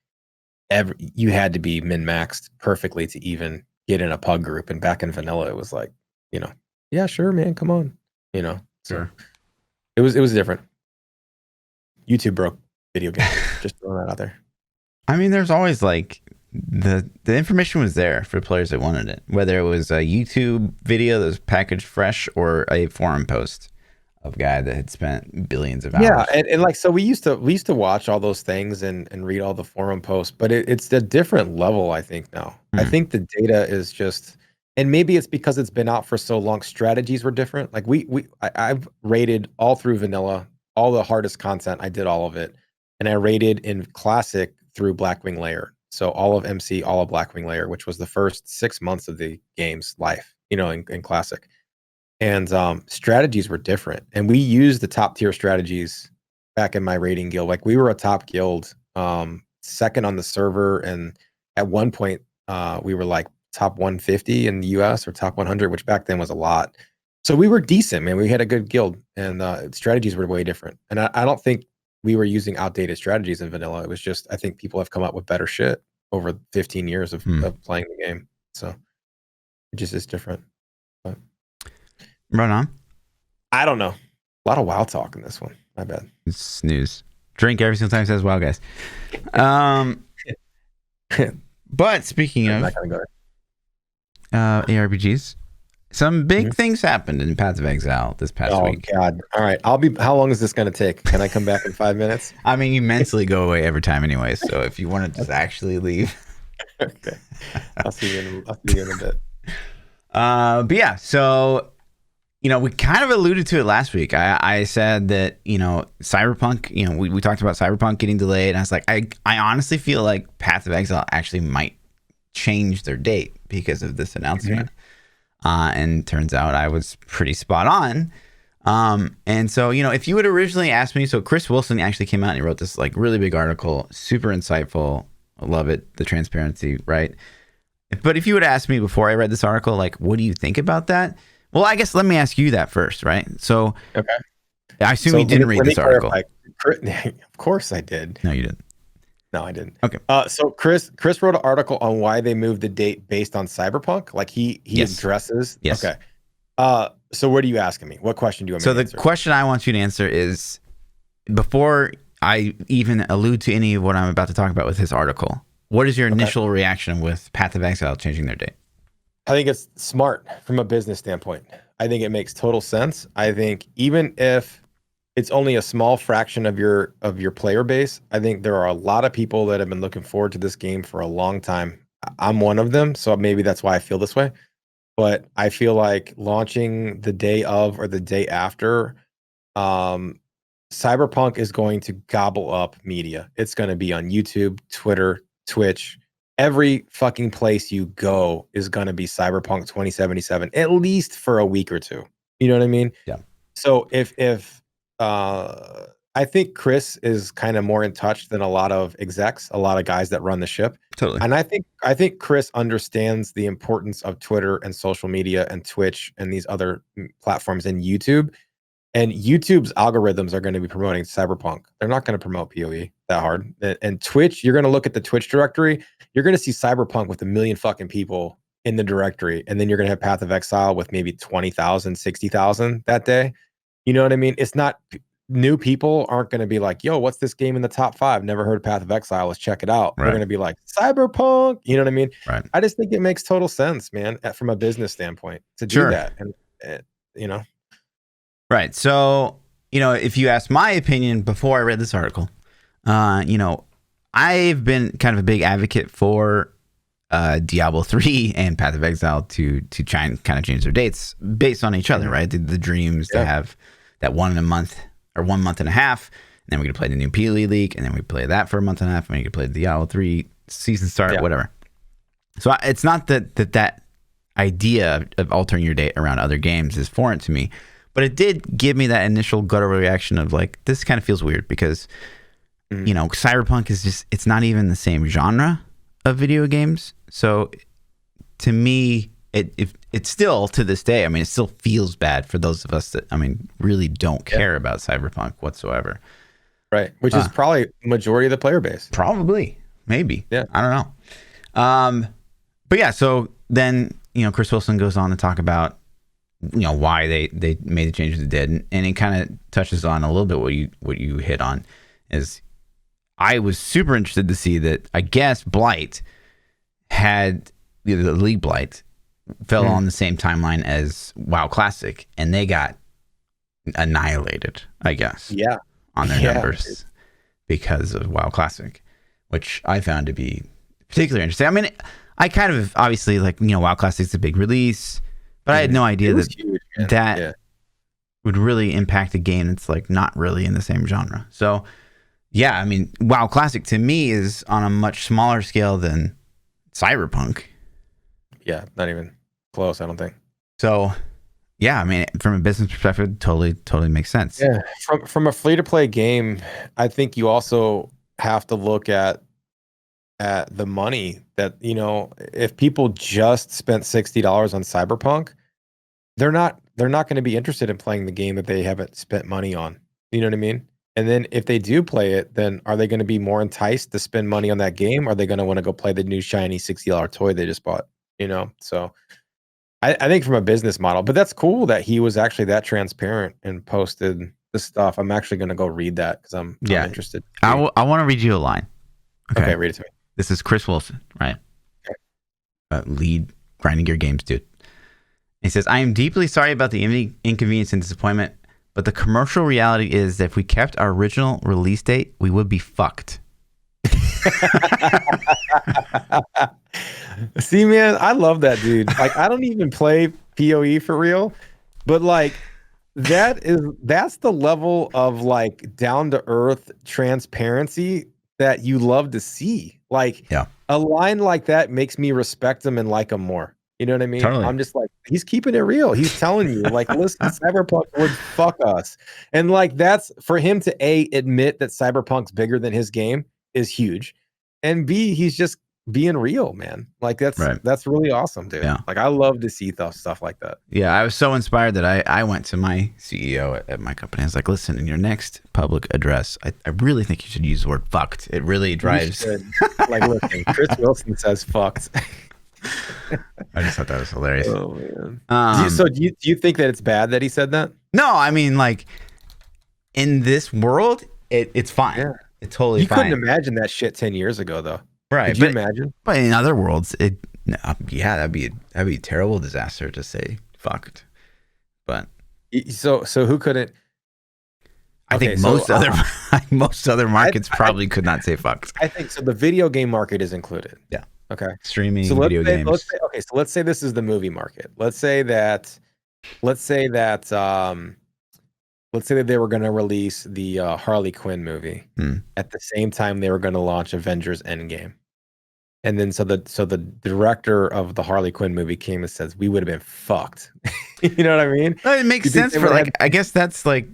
you had to be min-maxed perfectly to even get in a pug group. And back in vanilla, it was like, yeah, sure, man, come on. So it was different. YouTube broke video games. Just throwing that out there. I mean, there's always like the information was there for players that wanted it, whether it was a YouTube video that was packaged fresh or a forum post of a guy that had spent billions of hours. Yeah, and like so we used to watch all those things and read all the forum posts, but it's a different level, I think now. I think the data is just, and maybe it's because it's been out for so long, strategies were different. Like I've rated all through vanilla, all the hardest content, I did all of it. And I rated in classic through Blackwing Layer. So all of MC, all of Blackwing Layer, which was the first 6 months of the game's life, in classic. And strategies were different. And we used the top tier strategies back in my rating guild. Like we were a top guild, second on the server. And at one point, we were like top 150 in the US or top 100, which back then was a lot. So we were decent, man. We had a good guild and strategies were way different. And I don't think we were using outdated strategies in vanilla. It was just, I think people have come up with better shit over 15 years of playing the game. So it just is different. But run on. I don't know. A lot of WoW talk in this one. My bad. Snooze. Drink every single time it says WoW, guys. But speaking of ARPGs, some big things happened in Paths of Exile this past week. Oh God! All right, how long is this going to take? Can I come back in 5 minutes? I mean, you mentally go away every time anyway. So if you want to just actually leave, Okay. I'll see you in a bit. But yeah, so we kind of alluded to it last week. I said that Cyberpunk. We talked about Cyberpunk getting delayed, and I was like, I honestly feel like Path of Exile actually might change their date because of this announcement. And turns out I was pretty spot on. And so, if you had originally asked me, so Chris Wilson actually came out and he wrote this like really big article, super insightful. I love it. The transparency, right? But if you would ask me before I read this article, like, what do you think about that? Well, I guess let me ask you that first, right? So, okay. I assume you didn't read this article. Of course I did. No, you didn't. No, I didn't. Okay. So Chris wrote an article on why they moved the date based on Cyberpunk. Like he addresses. Yes. Okay. So what are you asking me? What question do you want me to answer? So the question I want you to answer is, before I even allude to any of what I'm about to talk about with his article, what is your initial reaction with Path of Exile changing their date? I think it's smart from a business standpoint. I think it makes total sense. I think even if it's only a small fraction of your player base, I think there are a lot of people that have been looking forward to this game for a long time. I'm one of them, so maybe that's why I feel this way. But I feel like launching the day of or the day after, Cyberpunk is going to gobble up media. It's going to be on YouTube, Twitter, Twitch. Every fucking place you go is going to be Cyberpunk 2077, at least for a week or two. You know what I mean? Yeah. So if I think Chris is kind of more in touch than a lot of execs, a lot of guys that run the ship. Totally. And I think Chris understands the importance of Twitter and social media and Twitch and these other platforms and YouTube. And YouTube's algorithms are going to be promoting Cyberpunk. They're not going to promote POE that hard. And Twitch, you're going to look at the Twitch directory. You're going to see Cyberpunk with 1 million fucking people in the directory. And then you're going to have Path of Exile with maybe 20,000, 60,000 that day. You know what I mean? It's not, new people aren't going to be like, yo, what's this game in the top 5? Never heard of Path of Exile. Let's check it out. Right. They're going to be like, Cyberpunk. You know what I mean? Right. I just think it makes total sense, man, from a business standpoint to do that. And, Right. So, if you ask my opinion before I read this article, I've been kind of a big advocate for Diablo 3 and Path of Exile to try and kind of change their dates based on each other, right? The dreams to have that 1 month or 1 month and a half, and then we're going to play the new POE League, and then we play that for a month and a half, and we can play the Diablo 3 season start, whatever. So it's not that idea of altering your date around other games is foreign to me. But it did give me that initial guttural reaction of like, this kind of feels weird because, Cyberpunk is just, it's not even the same genre of video games. So to me, it's still to this day, it still feels bad for those of us that, really don't care about Cyberpunk whatsoever. Right. Which is probably the majority of the player base. Probably. Maybe. Yeah. I don't know. But yeah, so then, Chris Wilson goes on to talk about, why they made the changes they did, and it kind of touches on a little bit what you hit on. Is I was super interested to see that I guess Blight had the League Blight fell on the same timeline as WoW Classic, and they got annihilated, I guess. Yeah, on their numbers because of WoW Classic, which I found to be particularly interesting. I kind of obviously WoW Classic's a big release. But I had no idea that would really impact a game that's not really in the same genre. So, yeah, WoW Classic to me is on a much smaller scale than Cyberpunk. Yeah, not even close, I don't think. So, yeah, from a business perspective, totally makes sense. Yeah, from a free-to-play game, I think you also have to look at the money that, if people just spent $60 on Cyberpunk, they're not going to be interested in playing the game that they haven't spent money on. You know what I mean? And then if they do play it, then are they going to be more enticed to spend money on that game? Or are they going to want to go play the new shiny $60 toy they just bought? So I think from a business model, but that's cool that he was actually that transparent and posted the stuff. I'm actually going to go read that because I'm interested. I want to read you a line. Okay, read it to me. This is Chris Wilson, right? Okay. Lead Grinding Gear Games dude. He says, I am deeply sorry about the inconvenience and disappointment, but the commercial reality is that if we kept our original release date, we would be fucked. See, man, I love that dude. Like, I don't even play POE for real, but like that's the level of like down to earth transparency that you love to see. Like, Yeah. a line like that makes me respect him and like him more. You know what I mean? Totally. I'm just like, he's keeping it real. He's telling you, like, listen, Cyberpunk would fuck us. And like, that's for him to admit that Cyberpunk's bigger than his game is huge. And B, he's just being real, man. Like, that's really awesome, dude. Yeah. Like, I love to see stuff like that. Yeah, I was so inspired that I went to my CEO at my company. I was like, listen, in your next public address, I really think you should use the word fucked. It really drives. Like, listen, Chris Wilson says fucked. I just thought that was hilarious. Oh, man. Do you think that it's bad that he said that? No, I mean, like, in this world, it's fine. Yeah. It's totally fine. You couldn't imagine that shit 10 years ago, though. Right. Could you imagine? But in other worlds, that'd be a terrible disaster to say fucked. But so who couldn't? I think most other markets probably could not say fucked. I think so. The video game market is included. Yeah. Okay. Streaming video games. Let's say this is the movie market. Let's say that they were going to release the Harley Quinn movie at the same time they were going to launch Avengers Endgame. And then so the director of the Harley Quinn movie came and says, we would have been fucked. You know what I mean? Well, it makes sense for like, I guess that's like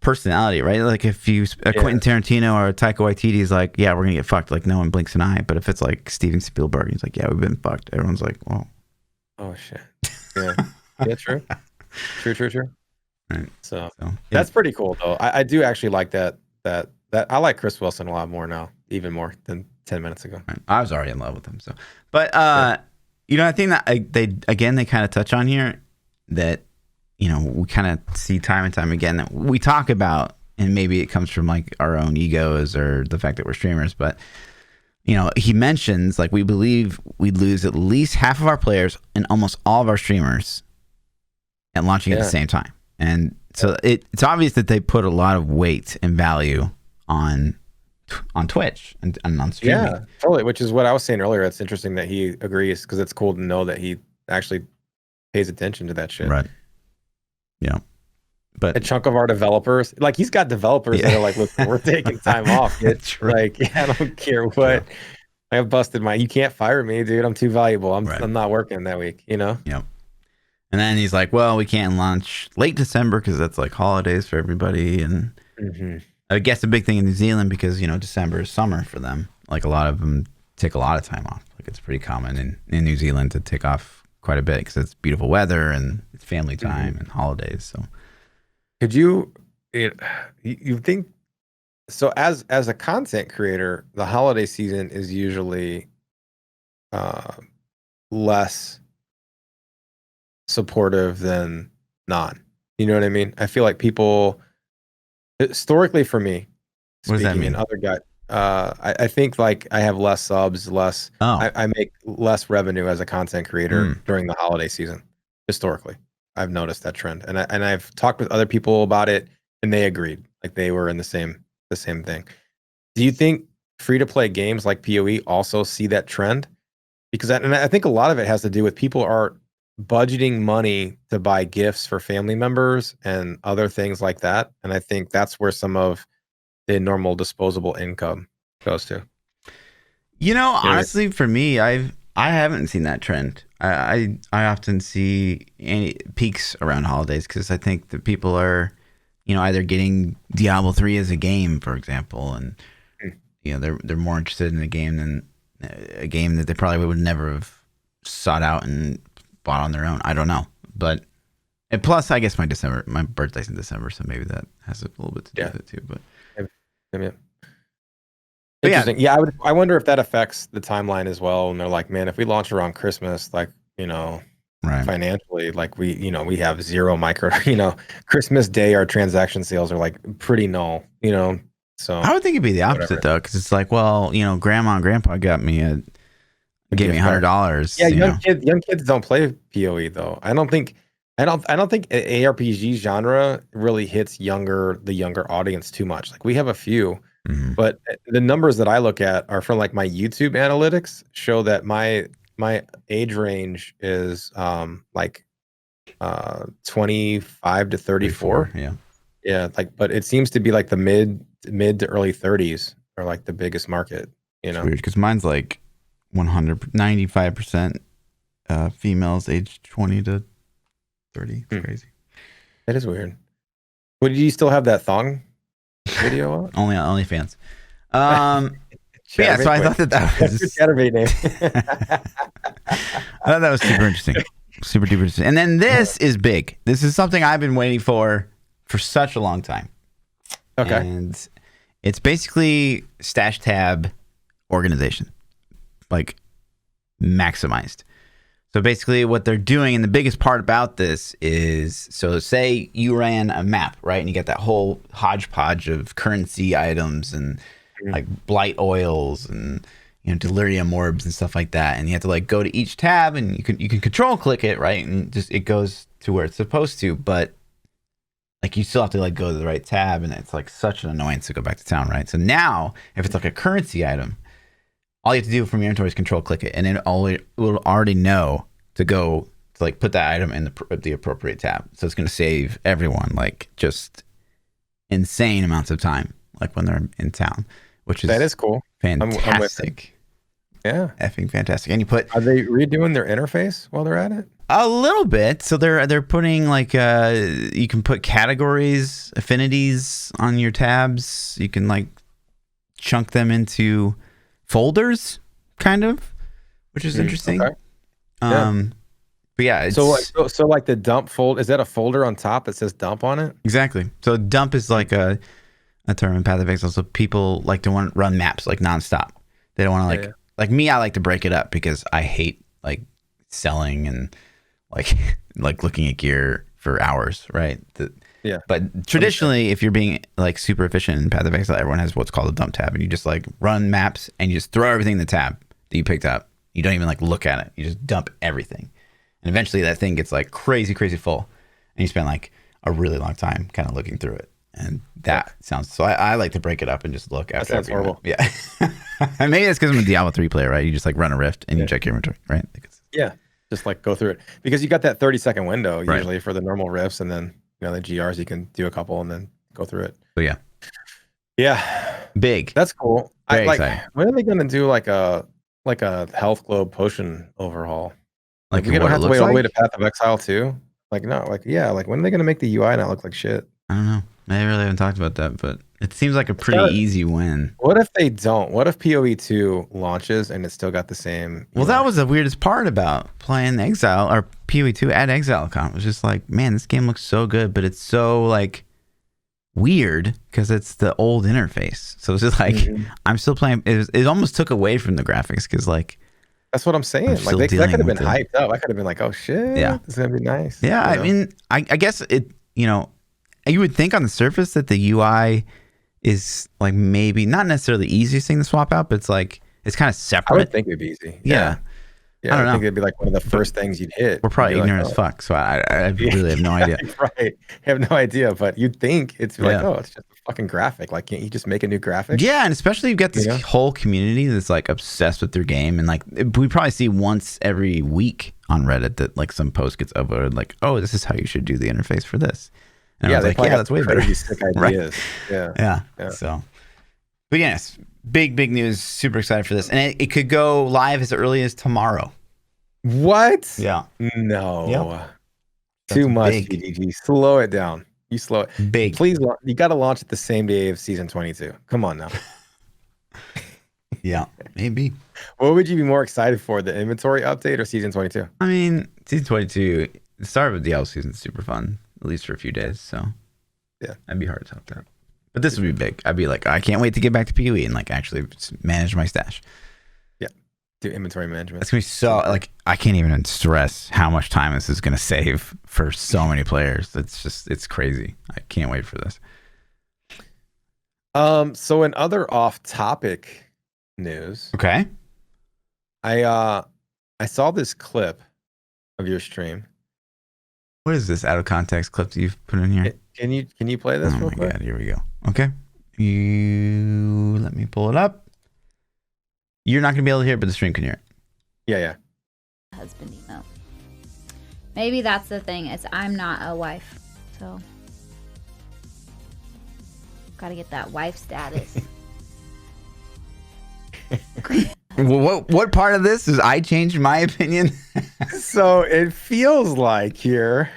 personality, right? Like if you Quentin Tarantino or Taika Waititi is like, yeah, we're gonna get fucked, like no one blinks an eye. But if it's like Steven Spielberg, he's like, yeah, we've been fucked. Everyone's like, well, oh shit, yeah, yeah, true. Right. So that's pretty cool though. I do actually like that I like Chris Wilson a lot more now, even more than 10 minutes ago. Right. I was already in love with him. So, but you know, I think that they kind of touch on here that, you know, we kind of see time and time again that we talk about, and maybe it comes from like our own egos or the fact that we're streamers, but you know, he mentions like we believe we'd lose at least half of our players and almost all of our streamers and launching at the same time. And so it's obvious that they put a lot of weight and value on Twitch and on streaming. Yeah, totally. Which is what I was saying earlier. It's interesting that he agrees because it's cool to know that he actually pays attention to that shit. Right. Yeah. But a chunk of our developers, like he's got developers that are like, look, we're taking time off. It's like, I don't care what. I have busted you can't fire me, dude. I'm too valuable. I'm not working that week, you know? Yeah. And then he's like, well, we can't launch late December because that's like holidays for everybody. And I guess a big thing in New Zealand because, you know, December is summer for them. Like a lot of them take a lot of time off. Like it's pretty common in New Zealand to take off quite a bit because it's beautiful weather and it's family time and holidays. So could you think, so as a content creator, the holiday season is usually less supportive than non. You know what I mean? I feel like people historically, for me, what does that mean? Other guy, I think like I have less subs, I make less revenue as a content creator during the holiday season. Historically, I've noticed that trend, and I've talked with other people about it, and they agreed. Like they were in the same thing. Do you think free to play games like POE also see that trend? Because I think a lot of it has to do with people are budgeting money to buy gifts for family members and other things like that, and I think that's where some of the normal disposable income goes to. You know, honestly, for me, I haven't seen that trend. I often see any peaks around holidays because I think that people are, you know, either getting Diablo 3 as a game, for example, and you know they're more interested in a game than a game that they probably would never have sought out and bought on their own. I don't know, but and plus, I guess my birthday's in December, so maybe that has a little bit to do with it too. But interesting. Yeah, I wonder if that affects the timeline as well. And they're like, man, if we launch around Christmas, like, you know, financially, like we have zero micro, you know, Christmas Day, our transaction sales are like pretty null, you know. So I would think it'd be the opposite though, because it's like, well, you know, grandma and grandpa gave me $100. Yeah, young kids don't play POE though. I don't think ARPG genre really hits the younger audience too much. Like we have a few, but the numbers that I look at are from like my YouTube analytics show that my my age range is like 25 to 34. Yeah. Yeah, like, but it seems to be like the mid to early 30s are like the biggest market. It's weird because mine's like 95% females aged 20 to 30. It's crazy. That is weird. Well, do you still have that thong video up? Only fans. Yeah, so I thought that was your Chatterbait name. I thought that was super interesting. Super duper interesting. And then this is big. This is something I've been waiting for such a long time. Okay. And it's basically stash tab organization, like maximized. So basically what they're doing, and the biggest part about this is, so say you ran a map, right? And you get that whole hodgepodge of currency items and like blight oils and delirium orbs and stuff like that. And you have to like go to each tab and you can control click it, right? And just it goes to where it's supposed to, but like you still have to like go to the right tab, and it's like such an annoyance to go back to town, right? So now if it's like a currency item, all you have to do from your inventory is control click it, and it will already know to go to like put that item in the appropriate tab. So it's going to save everyone like just insane amounts of time, like when they're in town, which is that is cool. Fantastic. Yeah, effing fantastic. And you put, are they redoing their interface while they're at it? A little bit. So they're putting like you can put categories, affinities on your tabs. You can like chunk them into folders, kind of, which is interesting. Okay. But yeah, it's, so like the dump fold, is that a folder on top that says dump on it? Exactly. So dump is like a term in Path of Exile. So people like to want to run maps like nonstop. They don't want to like me. I like to break it up because I hate like selling and like looking at gear for hours, right? But traditionally, if you're being like super efficient in Path of Exile, everyone has what's called a dump tab, and you just like run maps and you just throw everything in the tab that you picked up. You don't even like look at it. You just dump everything, and eventually that thing gets like crazy full, and you spend like a really long time kind of looking through it. And that sounds so. I like to break it up and just look after. That sounds horrible. Yeah, and maybe that's because I'm a Diablo 3 player, right? You just like run a rift and you check your inventory, right? Yeah. Just like go through it, because you got that 30-second window usually for the normal rifts, and then the GRs you can do a couple and then go through it. So yeah, big. That's cool. Very exciting. When are they going to do like a health globe potion overhaul? Like we don't have to wait all the way to Path of Exile too. Like when are they going to make the UI not look like shit? I don't know. I really haven't talked about that, but it seems like a pretty easy win. What if they don't? What if POE 2 launches and it's still got the same? Well, that was the weirdest part about playing Exile or POE 2 at ExileCon. It was just like, man, this game looks so good, but it's so like weird because it's the old interface. So it's just like I'm still playing. It almost took away from the graphics because like. That's what I'm saying. Like that could have been hyped up. I could have been like, oh shit, yeah, this is gonna be nice. Yeah, I mean, I guess it. You would think on the surface that the UI is like maybe not necessarily the easiest thing to swap out, but it's like it's kind of separate. I would think it'd be easy. Yeah. I don't know. I think it'd be like one of the first things you'd hit. We're probably ignorant as fuck, so I really have no idea. Right. I have no idea, but you'd think it's like, oh, it's just a fucking graphic. Like, can't you just make a new graphic? Yeah, and especially you've got this whole community that's like obsessed with their game, and like we probably see once every week on Reddit that like some post gets uploaded like, oh, this is how you should do the interface for this. And I was like, yeah, that's way better. Sick ideas. Right. Yeah. So, but yes, big news. Super excited for this, and it could go live as early as tomorrow. What? Yeah. No. Yep. Too much. GGG. Slow it down. You slow it. Big. Please, you got to launch it the same day of season 22. Come on now. Yeah, maybe. What would you be more excited for, the inventory update or season 22? I mean, season 22. The start of the Diablo season is super fun. At least for a few days, so yeah, that'd be hard to top that. But this would be big. I'd be like, I can't wait to get back to POE and like actually manage my stash. Yeah, do inventory management. It's gonna be so like I can't even stress how much time this is gonna save for so many players. It's crazy. I can't wait for this. So in other off-topic news, okay, I saw this clip of your stream. What is this out of context clip that you've put in here? Can you play this real quick? Oh my god, here we go. Okay. You let me pull it up. You're not gonna be able to hear it, but the stream can hear it. Yeah. husband emote. Maybe that's the thing. Is I'm not a wife, so gotta get that wife status. What part of this is I changed my opinion? So it feels like here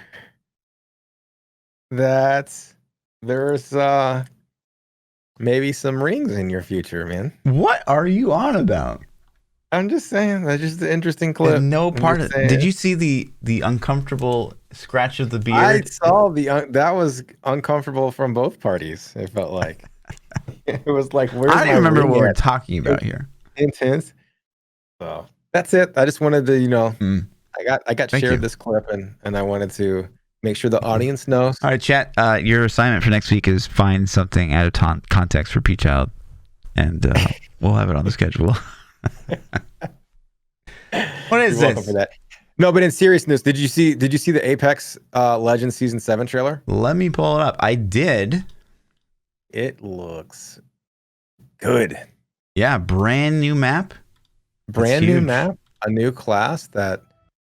that there's maybe some rings in your future, man. What are you on about? I'm just saying, that's just an interesting clip. And no part of. Did you see the uncomfortable scratch of the beard? I saw that was uncomfortable from both parties. It felt like it was like, where's I don't even remember what we're talking about here. Intense. So that's it. I just wanted to, I got shared this clip and I wanted to make sure the audience knows. All right, chat. Your assignment for next week is find something out of context for PChild, and we'll have it on the schedule. What is You're this? For that. No, but in seriousness, did you see the Apex Legends Season 7 trailer? Let me pull it up. I did. It looks good. Yeah, brand new map. Brand new map, a new class that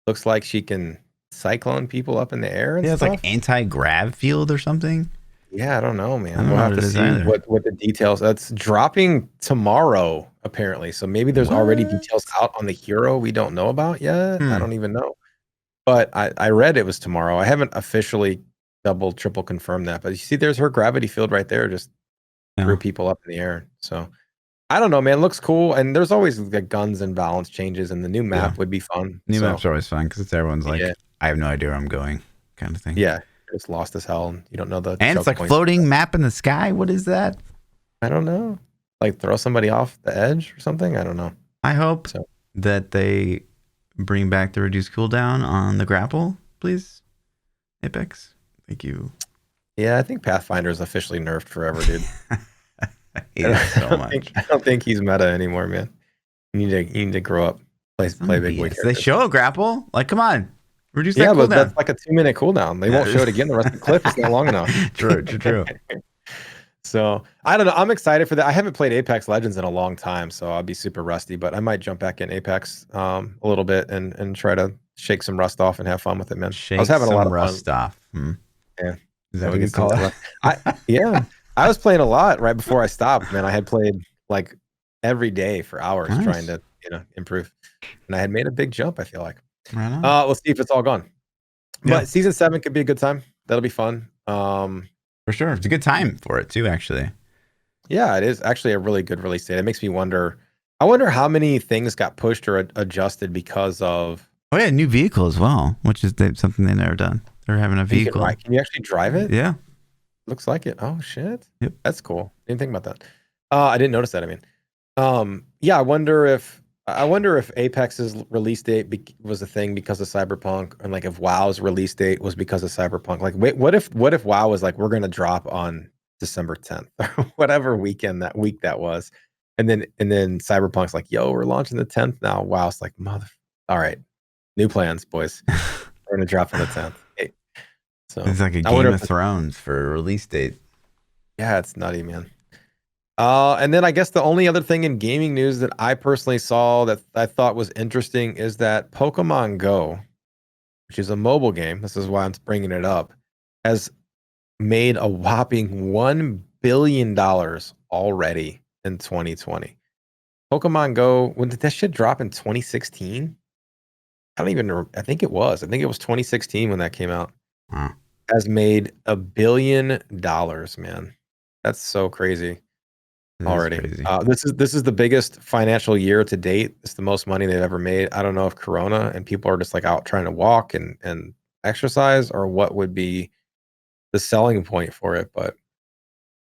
looks like she can cyclone people up in the air and stuff. It's like anti-grav field or something. Yeah, I don't know, man. We'll have to see what the details. That's dropping tomorrow, apparently. So maybe there's already details out on the hero we don't know about yet. I don't even know. But I read it was tomorrow. I haven't officially triple confirmed that. But you see, there's her gravity field right there, just threw people up in the air. So I don't know, man. It looks cool. And there's always like guns and balance changes, and the new map would be fun. New maps are always fun because everyone's like, I have no idea where I'm going, kind of thing. Yeah. It's lost as hell, and you don't know the. And it's like floating map in the sky. What is that? I don't know. Like throw somebody off the edge or something. I don't know. I hope that they bring back the reduced cooldown on the grapple, please. Apex, thank you. Yeah, I think Pathfinder is officially nerfed forever, dude. I hate it so much. I don't think he's meta anymore, man. You need to grow up. Play big boy. They show a grapple. Like, come on. Reduce that cooldown. But that's like a 2-minute cooldown. They won't show it again. The rest of the clip is not long enough. True. So I don't know. I'm excited for that. I haven't played Apex Legends in a long time, so I'll be super rusty. But I might jump back in Apex a little bit and try to shake some rust off and have fun with it, man. I was having a lot of rust fun. Off. Yeah, is that what you call it? I was playing a lot right before I stopped. Man, I had played like every day for hours trying to improve, and I had made a big jump. I feel like. Right we'll see if it's all gone. But season 7 could be a good time. That'll be fun. For sure. It's a good time for it too, actually. Yeah, it is actually a really good release date. It makes me wonder. I wonder how many things got pushed or adjusted because of. Oh yeah, new vehicle as well, which is something they've never done. They're having a vehicle. Can you actually drive it? Yeah. Looks like it. Oh shit. Yep. That's cool. Didn't think about that. I didn't notice that. I mean, yeah. I wonder if Apex's release date was a thing because of Cyberpunk, and like if WoW's release date was because of Cyberpunk. Like, wait, what if WoW was like, we're gonna drop on December 10th or whatever week that was, and then Cyberpunk's like, yo, we're launching the 10th now. WoW's like, all right, new plans, boys. We're gonna drop on the 10th. Hey. So it's like a Game of Thrones for a release date. Yeah, it's nutty, man. And then I guess the only other thing in gaming news that I personally saw that I thought was interesting is that Pokemon Go, which is a mobile game, this is why I'm bringing it up, has made a whopping $1 billion already in 2020. Pokemon Go, when did that shit drop in 2016? I think it was 2016 when that came out. Wow. Has made $1 billion, man. That's so crazy. Already. This is the biggest financial year to date. It's the most money they've ever made. I don't know if Corona and people are just like out trying to walk and exercise, or what would be the selling point for it. But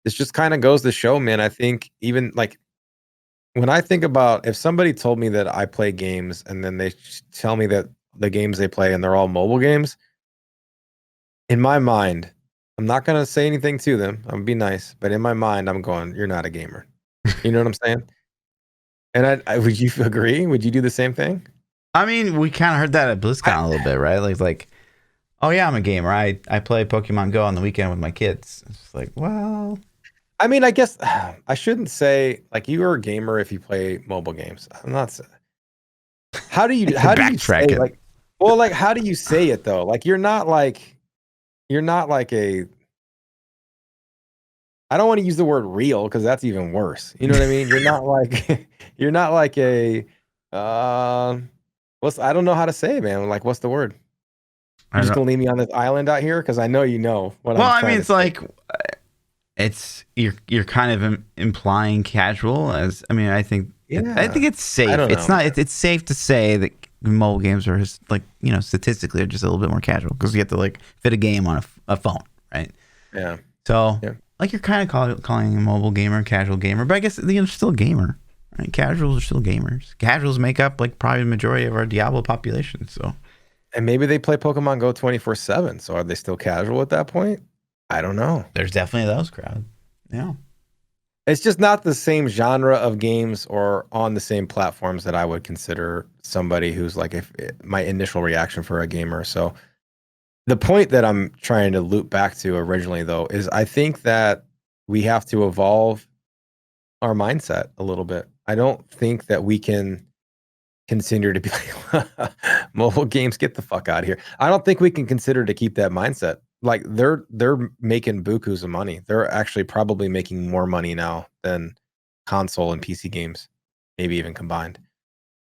this just kind of goes to show, man. I think even like when I think about if somebody told me that I play games and then they tell me that the games they play and they're all mobile games, in my mind, I'm not going to say anything to them. I'm going to be nice. But in my mind, I'm going, you're not a gamer. You know what I'm saying? And would you agree? Would you do the same thing? I mean, we kind of heard that at BlizzCon a little bit, right? Like, oh yeah, I'm a gamer. I play Pokemon Go on the weekend with my kids. It's just like, well. I mean, I guess I shouldn't say, like, you are a gamer if you play mobile games. I'm not saying. how do you say, like, well, like, how do you say it though? Like, you're not like a, I don't want to use the word real because that's even worse. You know what I mean? You're not like you're not like a I don't know how to say it, man. Like, what's the word? You're just gonna leave me on this island out here because I know you know what I'm trying to say. Like you're kind of implying casual as I think it's safe. It's safe to say that mobile games are like, statistically are just a little bit more casual because you have to like fit a game on a phone, right? Yeah. So like you're kind of calling a mobile gamer a casual gamer, but I guess they're still a gamer, right? Casuals are still gamers. Casuals make up like probably the majority of our Diablo population. So, and maybe they play Pokemon Go 24/7. So are they still casual at that point? I don't know. There's definitely those crowd. Yeah. It's just not the same genre of games or on the same platforms that I would consider somebody who's like my initial reaction for a gamer. So the point that I'm trying to loop back to originally, though, is I think that we have to evolve our mindset a little bit. I don't think that we can continue to be like, mobile games, get the fuck out of here. I don't think we can consider to keep that mindset. Like they're making bukus of money. They're actually probably making more money now than console and PC games, maybe even combined.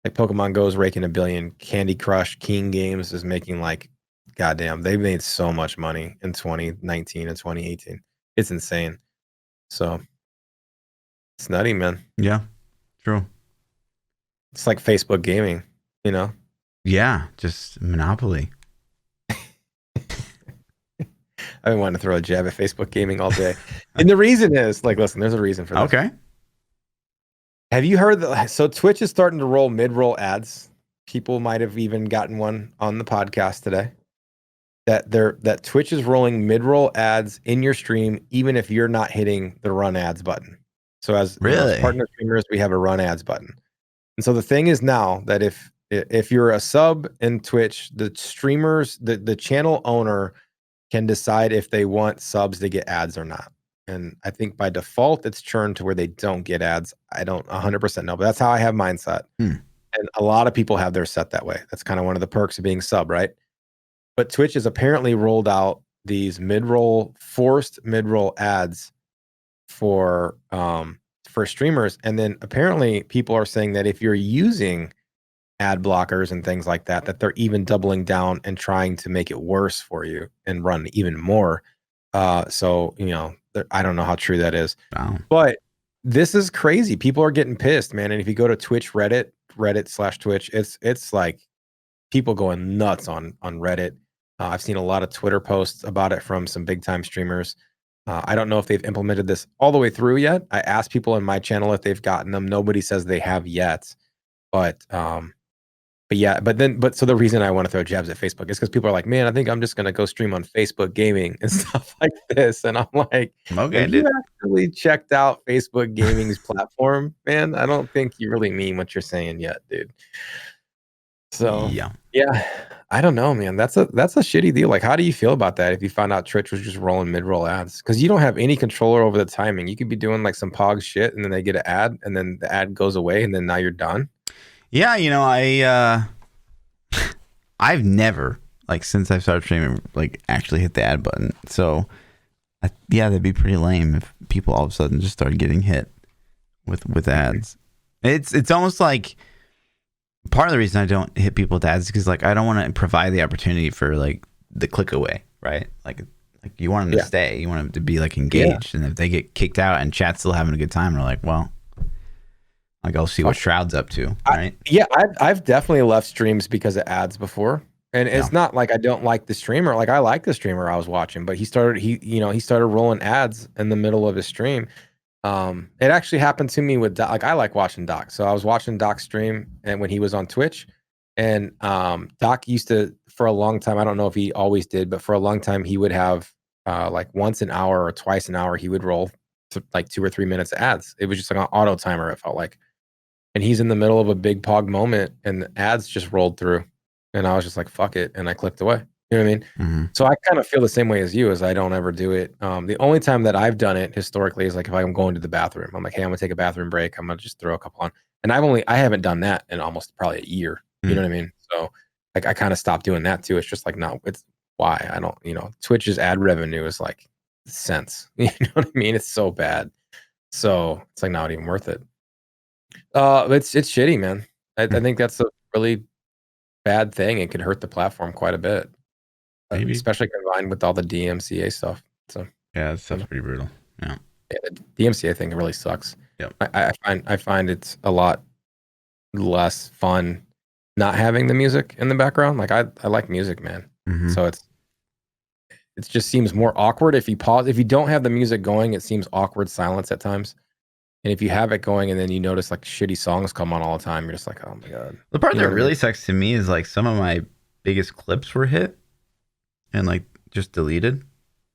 Like Pokemon Go is raking $1 billion. Candy Crush, King Games is making like, goddamn, they've made so much money in 2019 and 2018. It's insane. So it's nutty, man. Yeah, true. It's like Facebook gaming, Yeah, just monopoly. I've been wanting to throw a jab at Facebook gaming all day. And the reason is, like, listen, there's a reason for this. Okay. Have you heard that? So Twitch is starting to roll mid-roll ads. People might have even gotten one on the podcast today. That Twitch is rolling mid-roll ads in your stream, even if you're not hitting the run ads button. So as partner streamers, we have a run ads button. And so the thing is now that if you're a sub in Twitch, the streamers, the channel owner can decide if they want subs to get ads or not. And I think by default, it's turned to where they don't get ads. I don't 100% know, but that's how I have mine set. And a lot of people have theirs set that way. That's kind of one of the perks of being sub, right? But Twitch has apparently rolled out these forced mid-roll ads for streamers. And then apparently people are saying that if you're using ad blockers and things like that they're even doubling down and trying to make it worse for you and run even more. So, I don't know how true that is. Wow. But this is crazy. People are getting pissed, man. And if you go to Twitch, Reddit/Twitch, it's like people going nuts on Reddit. I've seen a lot of Twitter posts about it from some big time streamers. I don't know if they've implemented this all the way through yet. I asked people in my channel if they've gotten them. Nobody says they have yet. But so the reason I want to throw jabs at Facebook is because people are like, man, I think I'm just going to go stream on Facebook gaming and stuff like this. And I'm like, okay, you actually checked out Facebook gaming's platform, man? I don't think you really mean what you're saying yet, dude. So yeah, I don't know, man. That's a shitty deal. Like, how do you feel about that if you found out Twitch was just rolling mid-roll ads? Because you don't have any control over the timing. You could be doing like some pog shit and then they get an ad and then the ad goes away and then now you're done. Yeah, I've never, like, since I've started streaming, like, actually hit the ad button. So, that'd be pretty lame if people all of a sudden just started getting hit with ads. It's almost like part of the reason I don't hit people with ads is because, like, I don't want to provide the opportunity for, like, the click away, right? Like you want them to stay. You want them to be, like, engaged. And if they get kicked out and chat's still having a good time, they're like, well, like, I'll see what Shroud's up to, right? I've definitely left streams because of ads before. And it's not like I don't like the streamer. Like, I like the streamer I was watching, but he started rolling ads in the middle of his stream. It actually happened to me with Doc. Like, I like watching Doc. So I was watching Doc's stream and when he was on Twitch, and Doc used to, for a long time, I don't know if he always did, but for a long time he would have like once an hour or twice an hour, he would roll to like 2 or 3 minutes of ads. It was just like an auto timer, it felt like. And he's in the middle of a big pog moment and the ads just rolled through. And I was just like, fuck it. And I clicked away. You know what I mean? Mm-hmm. So I kind of feel the same way as you, as I don't ever do it. The only time that I've done it historically is like if I'm going to the bathroom. I'm like, hey, I'm going to take a bathroom break. I'm going to just throw a couple on. And I haven't done that in almost probably a year. You know what I mean? So like I kind of stopped doing that too. It's just like, no, it's why I don't, Twitch's ad revenue is like cents. You know what I mean? It's so bad. So it's like not even worth it. It's shitty, man. I think that's a really bad thing. It could hurt the platform quite a bit. Maybe. Especially combined with all the DMCA stuff. So Yeah, that's pretty brutal. Yeah. the DMCA thing really sucks. Yep. I find it's a lot less fun not having the music in the background. Like I like music, man. So it just seems more awkward if you pause. If you don't have the music going, it seems awkward silence at times. And if you have it going and then you notice like shitty songs come on all the time, you're just like, oh my god. The part that really sucks to me is like some of my biggest clips were hit and like just deleted.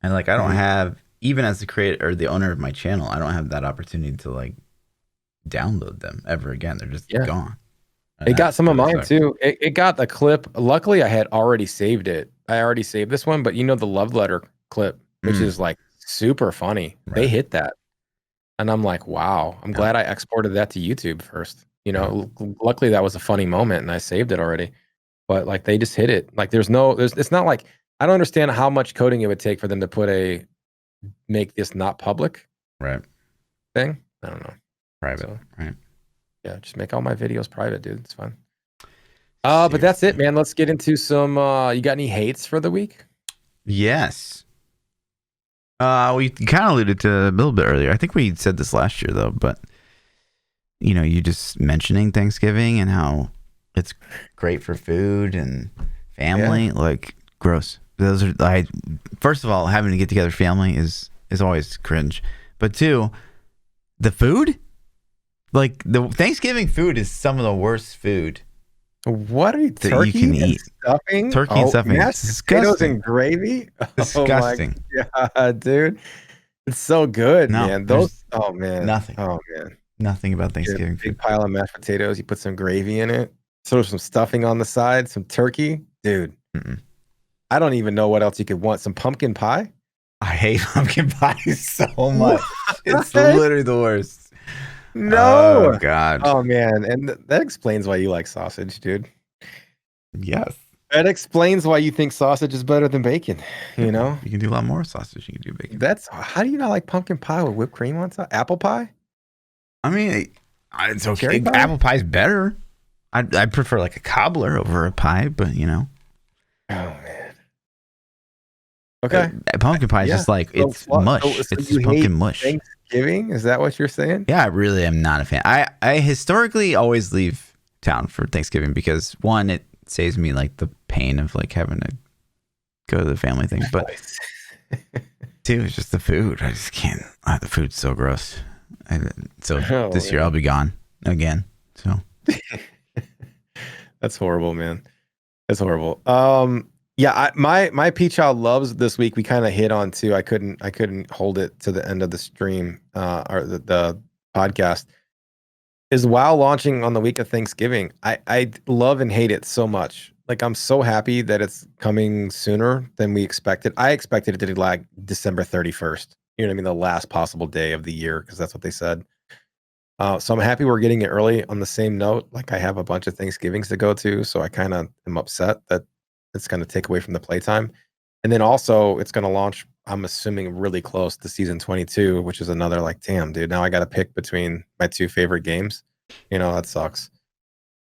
And like I don't have, even as the creator or the owner of my channel, I don't have that opportunity to like download them ever again. They're just gone. And it got some of mine too. It got the clip. Luckily, I had already saved it. I already saved this one, but the love letter clip, which is like super funny. Right. They hit that. And I'm like, wow, I'm glad I exported that to YouTube first. Luckily that was a funny moment and I saved it already. But like they just hit it. Like it's not like, I don't understand how much coding it would take for them to put make this not public thing. I don't know. Private, right? Yeah, just make all my videos private, dude. It's fine. But that's it, man. Let's get into some. You got any hates for the week? Yes. We kind of alluded to a little bit earlier. I think we said this last year though, but you just mentioning Thanksgiving and how it's great for food and family, like gross. Those are first of all, having to get together family is always cringe. But two, the food? Like the Thanksgiving food is some of the worst food. What are you that you can eat? Stuffing? Turkey and stuffing. It's potatoes and gravy. Disgusting. Oh my God, dude. It's so good, man. Those. Oh man. Nothing. Oh man. Nothing about Thanksgiving food. Big pile of mashed potatoes. You put some gravy in it. Throw some stuffing on the side. Some turkey, dude. I don't even know what else you could want. Some pumpkin pie. I hate pumpkin pie so much. It's literally the worst. No. Oh God. Oh man, and that explains why you like sausage, dude. Yes. That explains why you think sausage is better than bacon. You can do a lot more sausage. You can do bacon. How do you not like pumpkin pie with whipped cream on top? Apple pie? I mean, it's okay. Apple pie's better. I prefer like a cobbler over a pie, but Oh man. Okay. Pumpkin pie is just like it's mush. It's just pumpkin mush. Thanksgiving? Is that what you're saying? Yeah, I really am not a fan. I historically always leave town for Thanksgiving because one, it saves me like the pain of like having to go to the family thing, but two, it's just the food. I just can't. The food's so gross. This year I'll be gone again. So that's horrible, man. That's horrible. Yeah, my PChild loves this week. We kind of hit on too. I couldn't hold it to the end of the stream or the podcast. Is WoW launching on the week of Thanksgiving? I love and hate it so much. Like I'm so happy that it's coming sooner than we expected. I expected it to be like December 31st. You know what I mean? The last possible day of the year because that's what they said. So I'm happy we're getting it early. On the same note, like I have a bunch of Thanksgivings to go to, so I kind of am upset that it's going to take away from the playtime. And then also it's going to launch, I'm assuming, really close to season 22, which is another like, damn, dude, now I got to pick between my two favorite games. That sucks.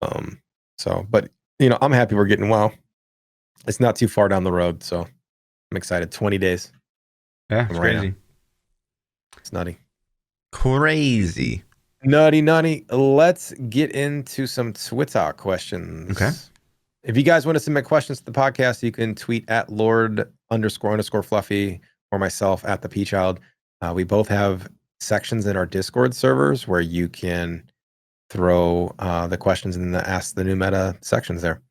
But I'm happy we're getting WoW. It's not too far down the road, so I'm excited. 20 days. Yeah, it's crazy. Now. It's nutty. Crazy. Nutty. Let's get into some Twitter questions. Okay. If you guys want to submit questions to the podcast, you can tweet at Lord__Fluffy or myself at ThaPChild. We both have sections in our Discord servers where you can throw the questions in the Ask the New Meta sections there.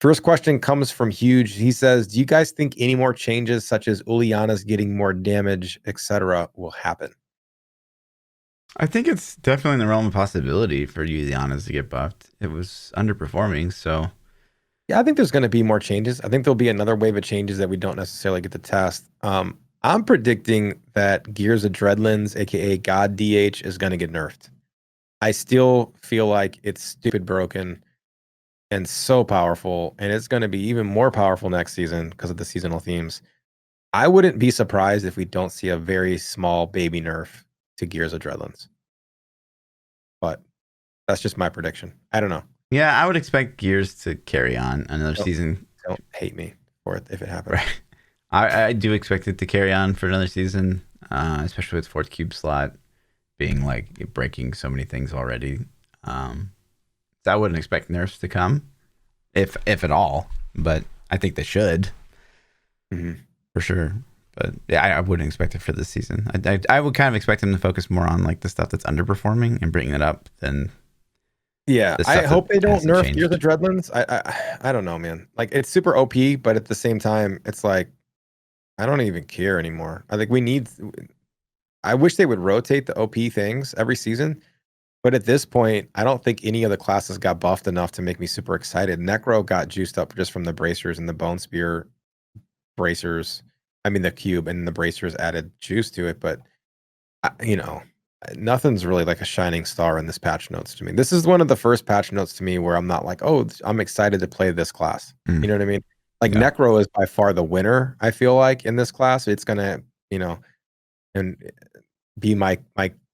First question comes from Huge. He says, do you guys think any more changes such as Uliana's getting more damage, etc., will happen? I think it's definitely in the realm of possibility for Uliana's to get buffed. It was underperforming, so... Yeah, I think there's going to be more changes. I think there'll be another wave of changes that we don't necessarily get to test. I'm predicting that Gears of Dreadlands, aka God DH, is going to get nerfed. I still feel like it's stupid broken, and so powerful, and it's going to be even more powerful next season because of the seasonal themes. I wouldn't be surprised if we don't see a very small baby nerf to Gears of Dreadlands. But that's just my prediction. I don't know. Yeah, I would expect Gears to carry on another season. Don't hate me for it if it happens. Right. I do expect it to carry on for another season, especially with fourth cube slot being like breaking so many things already. So I wouldn't expect nerfs to come, if at all. But I think they should, for sure. But yeah, I wouldn't expect it for this season. I would kind of expect them to focus more on like the stuff that's underperforming and bringing it up than. Yeah, I hope they don't nerf Gears of Dreadlands. I don't know, man. Like it's super OP, but at the same time, it's like I don't even care anymore. I think I wish they would rotate the OP things every season, but at this point, I don't think any of the classes got buffed enough to make me super excited. Necro got juiced up just from the bracers and the Bone Spear bracers. I mean, the cube and the bracers added juice to it, but nothing's really like a shining star in this patch notes to me. This is one of the first patch notes to me where I'm not like, oh, I'm excited to play this class. You know what I mean? Like Necro is by far the winner, I feel like, in this class. It's gonna, and be my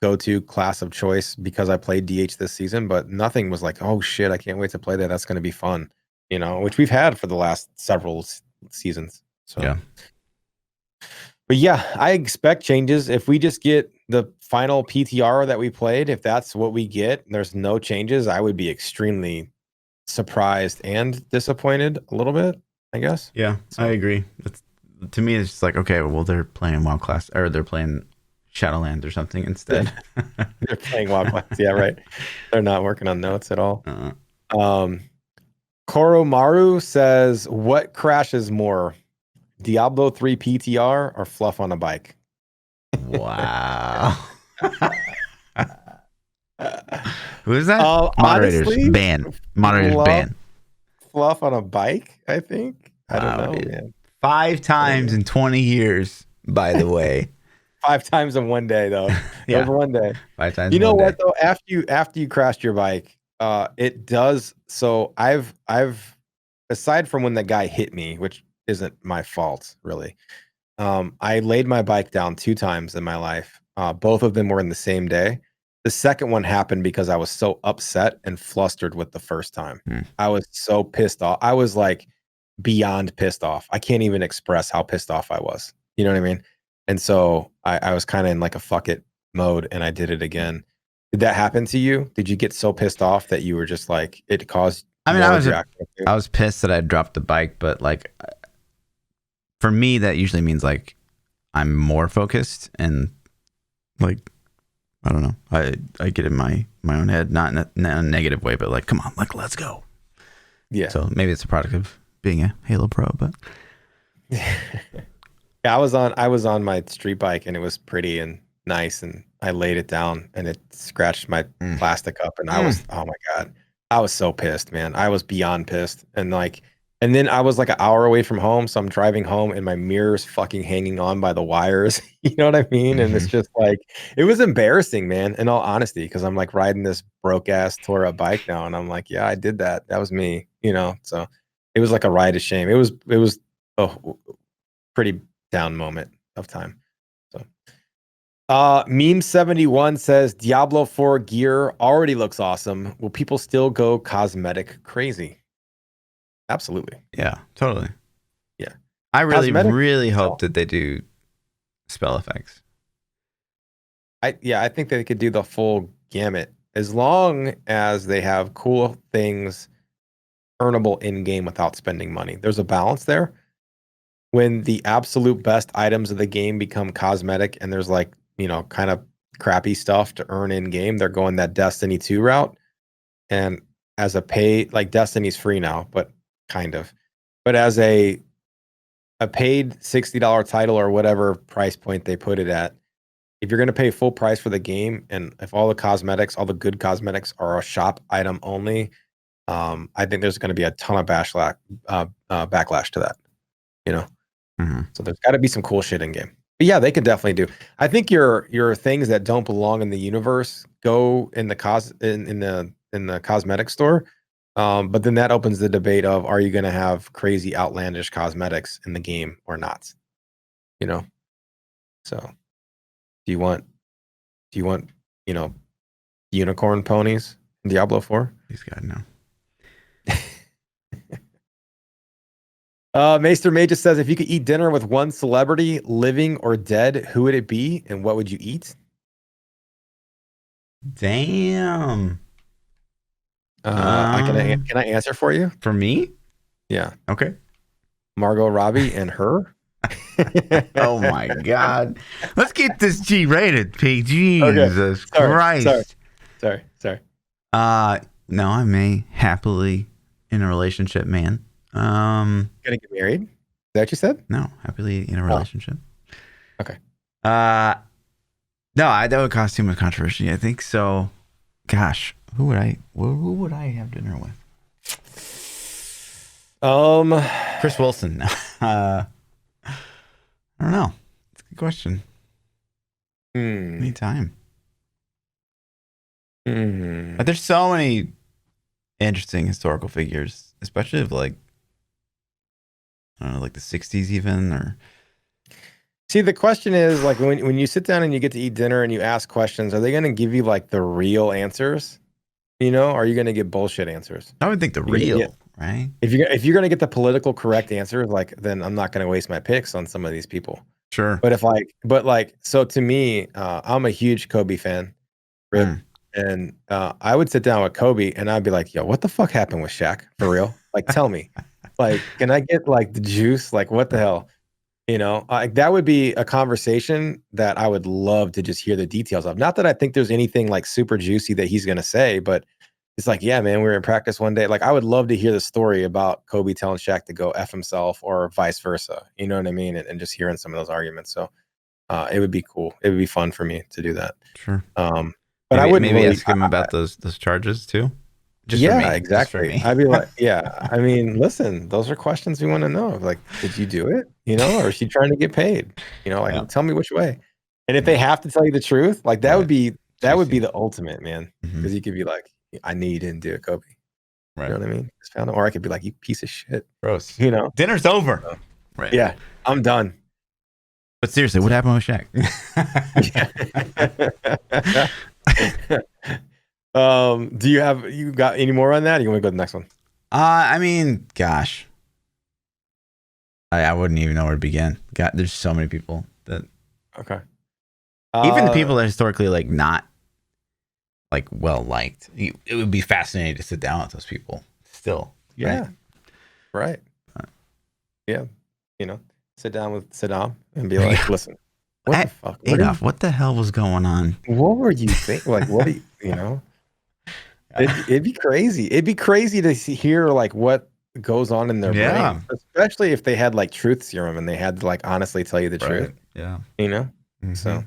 go-to class of choice because I played DH this season, but nothing was like, oh shit, I can't wait to play that. That's gonna be fun, which we've had for the last several seasons. So yeah. But yeah, I expect changes. If we just get the final PTR that we played, if that's what we get, and there's no changes, I would be extremely surprised and disappointed a little bit, I guess. Yeah, so. I agree. To me, it's just like, okay, well, they're playing WoW Class, or they're playing Shadowlands or something instead. They're playing WoW Class. Yeah, right. They're not working on notes at all. Koromaru says, what crashes more? Diablo 3 PTR or Fluff on a bike? Wow. Who is that? Moderators honestly, ban. Moderators ban. Fluff on a bike, I think. I don't know, dude. man. 5 times in 20 years, by the way. 5 times in one day, though. Yeah. Over one day. 5 times. You know what, though? After you crashed your bike, it does. So I've aside from when the guy hit me, which isn't my fault, really. I laid my bike down 2 times in my life. Both of them were in the same day. The second one happened because I was so upset and flustered with the first time. I was so pissed off. I was like beyond pissed off. I can't even express how pissed off I was. You know what I mean? And so I was kind of in like a fuck it mode, and I did it again. Did that happen to you? Did you get so pissed off that you were just like, it caused? I mean, I was pissed that I dropped the bike, but like, for me, that usually means like I'm more focused and like, I don't know. I get in my own head, not in a negative way, but like, come on, like, let's go. Yeah. So maybe it's a product of being a Halo pro, but yeah, I was on my street bike, and it was pretty and nice, and I laid it down and it scratched my plastic up, and I was, oh my God, I was so pissed, man. I was beyond pissed. And then I was like an hour away from home, so I'm driving home and my mirror's fucking hanging on by the wires. You know what I mean? And it's just like, it was embarrassing, man, in all honesty, because I'm like riding this broke ass tore up bike now, and I'm like, yeah, I did that. That was me, So it was like a ride of shame. It was a pretty down moment of time. So Meme71 says Diablo 4 gear already looks awesome. Will people still go cosmetic crazy? Absolutely. Yeah, totally. Yeah. I really hope that they do spell effects. I think they could do the full gamut as long as they have cool things earnable in game without spending money. There's a balance there. When the absolute best items of the game become cosmetic and there's like, kind of crappy stuff to earn in game, they're going that Destiny 2 route. And as a pay, like Destiny's free now, but kind of, but as a paid $60 title or whatever price point they put it at, if you're going to pay full price for the game, and if all the good cosmetics are a shop item only, I think there's going to be a ton of backlash to that, So there's got to be some cool shit in game. But yeah, they could definitely do. I think your things that don't belong in the universe go in the in the cosmetic store. But then that opens the debate of, are you going to have crazy outlandish cosmetics in the game or not? You know, so do you want unicorn ponies in Diablo 4? He's got no. Maester May just says, if you could eat dinner with one celebrity, living or dead, who would it be, and what would you eat? Damn. Can I answer for you? For me? Yeah. Okay. Margot Robbie and her. Oh my God. Let's get this G rated, P. Jesus Christ. Sorry. No, I'm a happily in a relationship man. Gonna get married? Is that what you said? No, happily in a relationship. Okay. No, that would cause too much controversy, I think. So, gosh, who would I have dinner with? Chris Wilson. I don't know. It's a good question. Anytime. But there's so many interesting historical figures, especially of like, I don't know, like the 60s even, or. See, the question is, like, when you sit down and you get to eat dinner and you ask questions, are they going to give you like the real answers? You know, or are you going to get bullshit answers? I would think the real, right? If you're going to get the political correct answer, like, then I'm not going to waste my picks on some of these people. Sure. But so to me, I'm a huge Kobe fan, Rip, and I would sit down with Kobe and I'd be like, yo, what the fuck happened with Shaq? For real? Like, tell me. Like, can I get like the juice? Like, what the hell? You know, that would be a conversation that I would love to just hear the details of. Not that I think there's anything like super juicy that he's going to say, but it's like, yeah, man, we were in practice one day. Like, I would love to hear the story about Kobe telling Shaq to go F himself or vice versa. You know what I mean? And just hearing some of those arguments. So it would be cool. It would be fun for me to do that. Sure. But maybe, I wouldn't maybe ask him about those charges too. Just for me. Exactly. I'd be like, yeah. I mean, listen, those are questions we want to know. Like, did you do it? You know, or is she trying to get paid? You know, like, tell me which way. And if they have to tell you the truth, like that would be the ultimate, man. Because you could be like, I knew you didn't do it, Kobe. Right. You know what I mean? Just found it. Or I could be like, you piece of shit. Gross. You know, dinner's over. So, right. Yeah, I'm done. But seriously, what happened with Shaq? Do you got any more on that? Or you want to go to the next one? I mean, gosh, I wouldn't even know where to begin. God, there's so many people that. Okay. Even the people that are historically like not like well liked, it would be fascinating to sit down with those people. Still, yeah, right. Yeah, you know, sit down with Saddam and be like, listen, what the fuck, Adolf, what the hell was going on? What were you thinking? Like, what do you know? It'd be crazy. It'd be crazy to hear like what goes on in their brain, especially if they had like truth serum and they had to like honestly tell you the truth. Yeah, you know. So,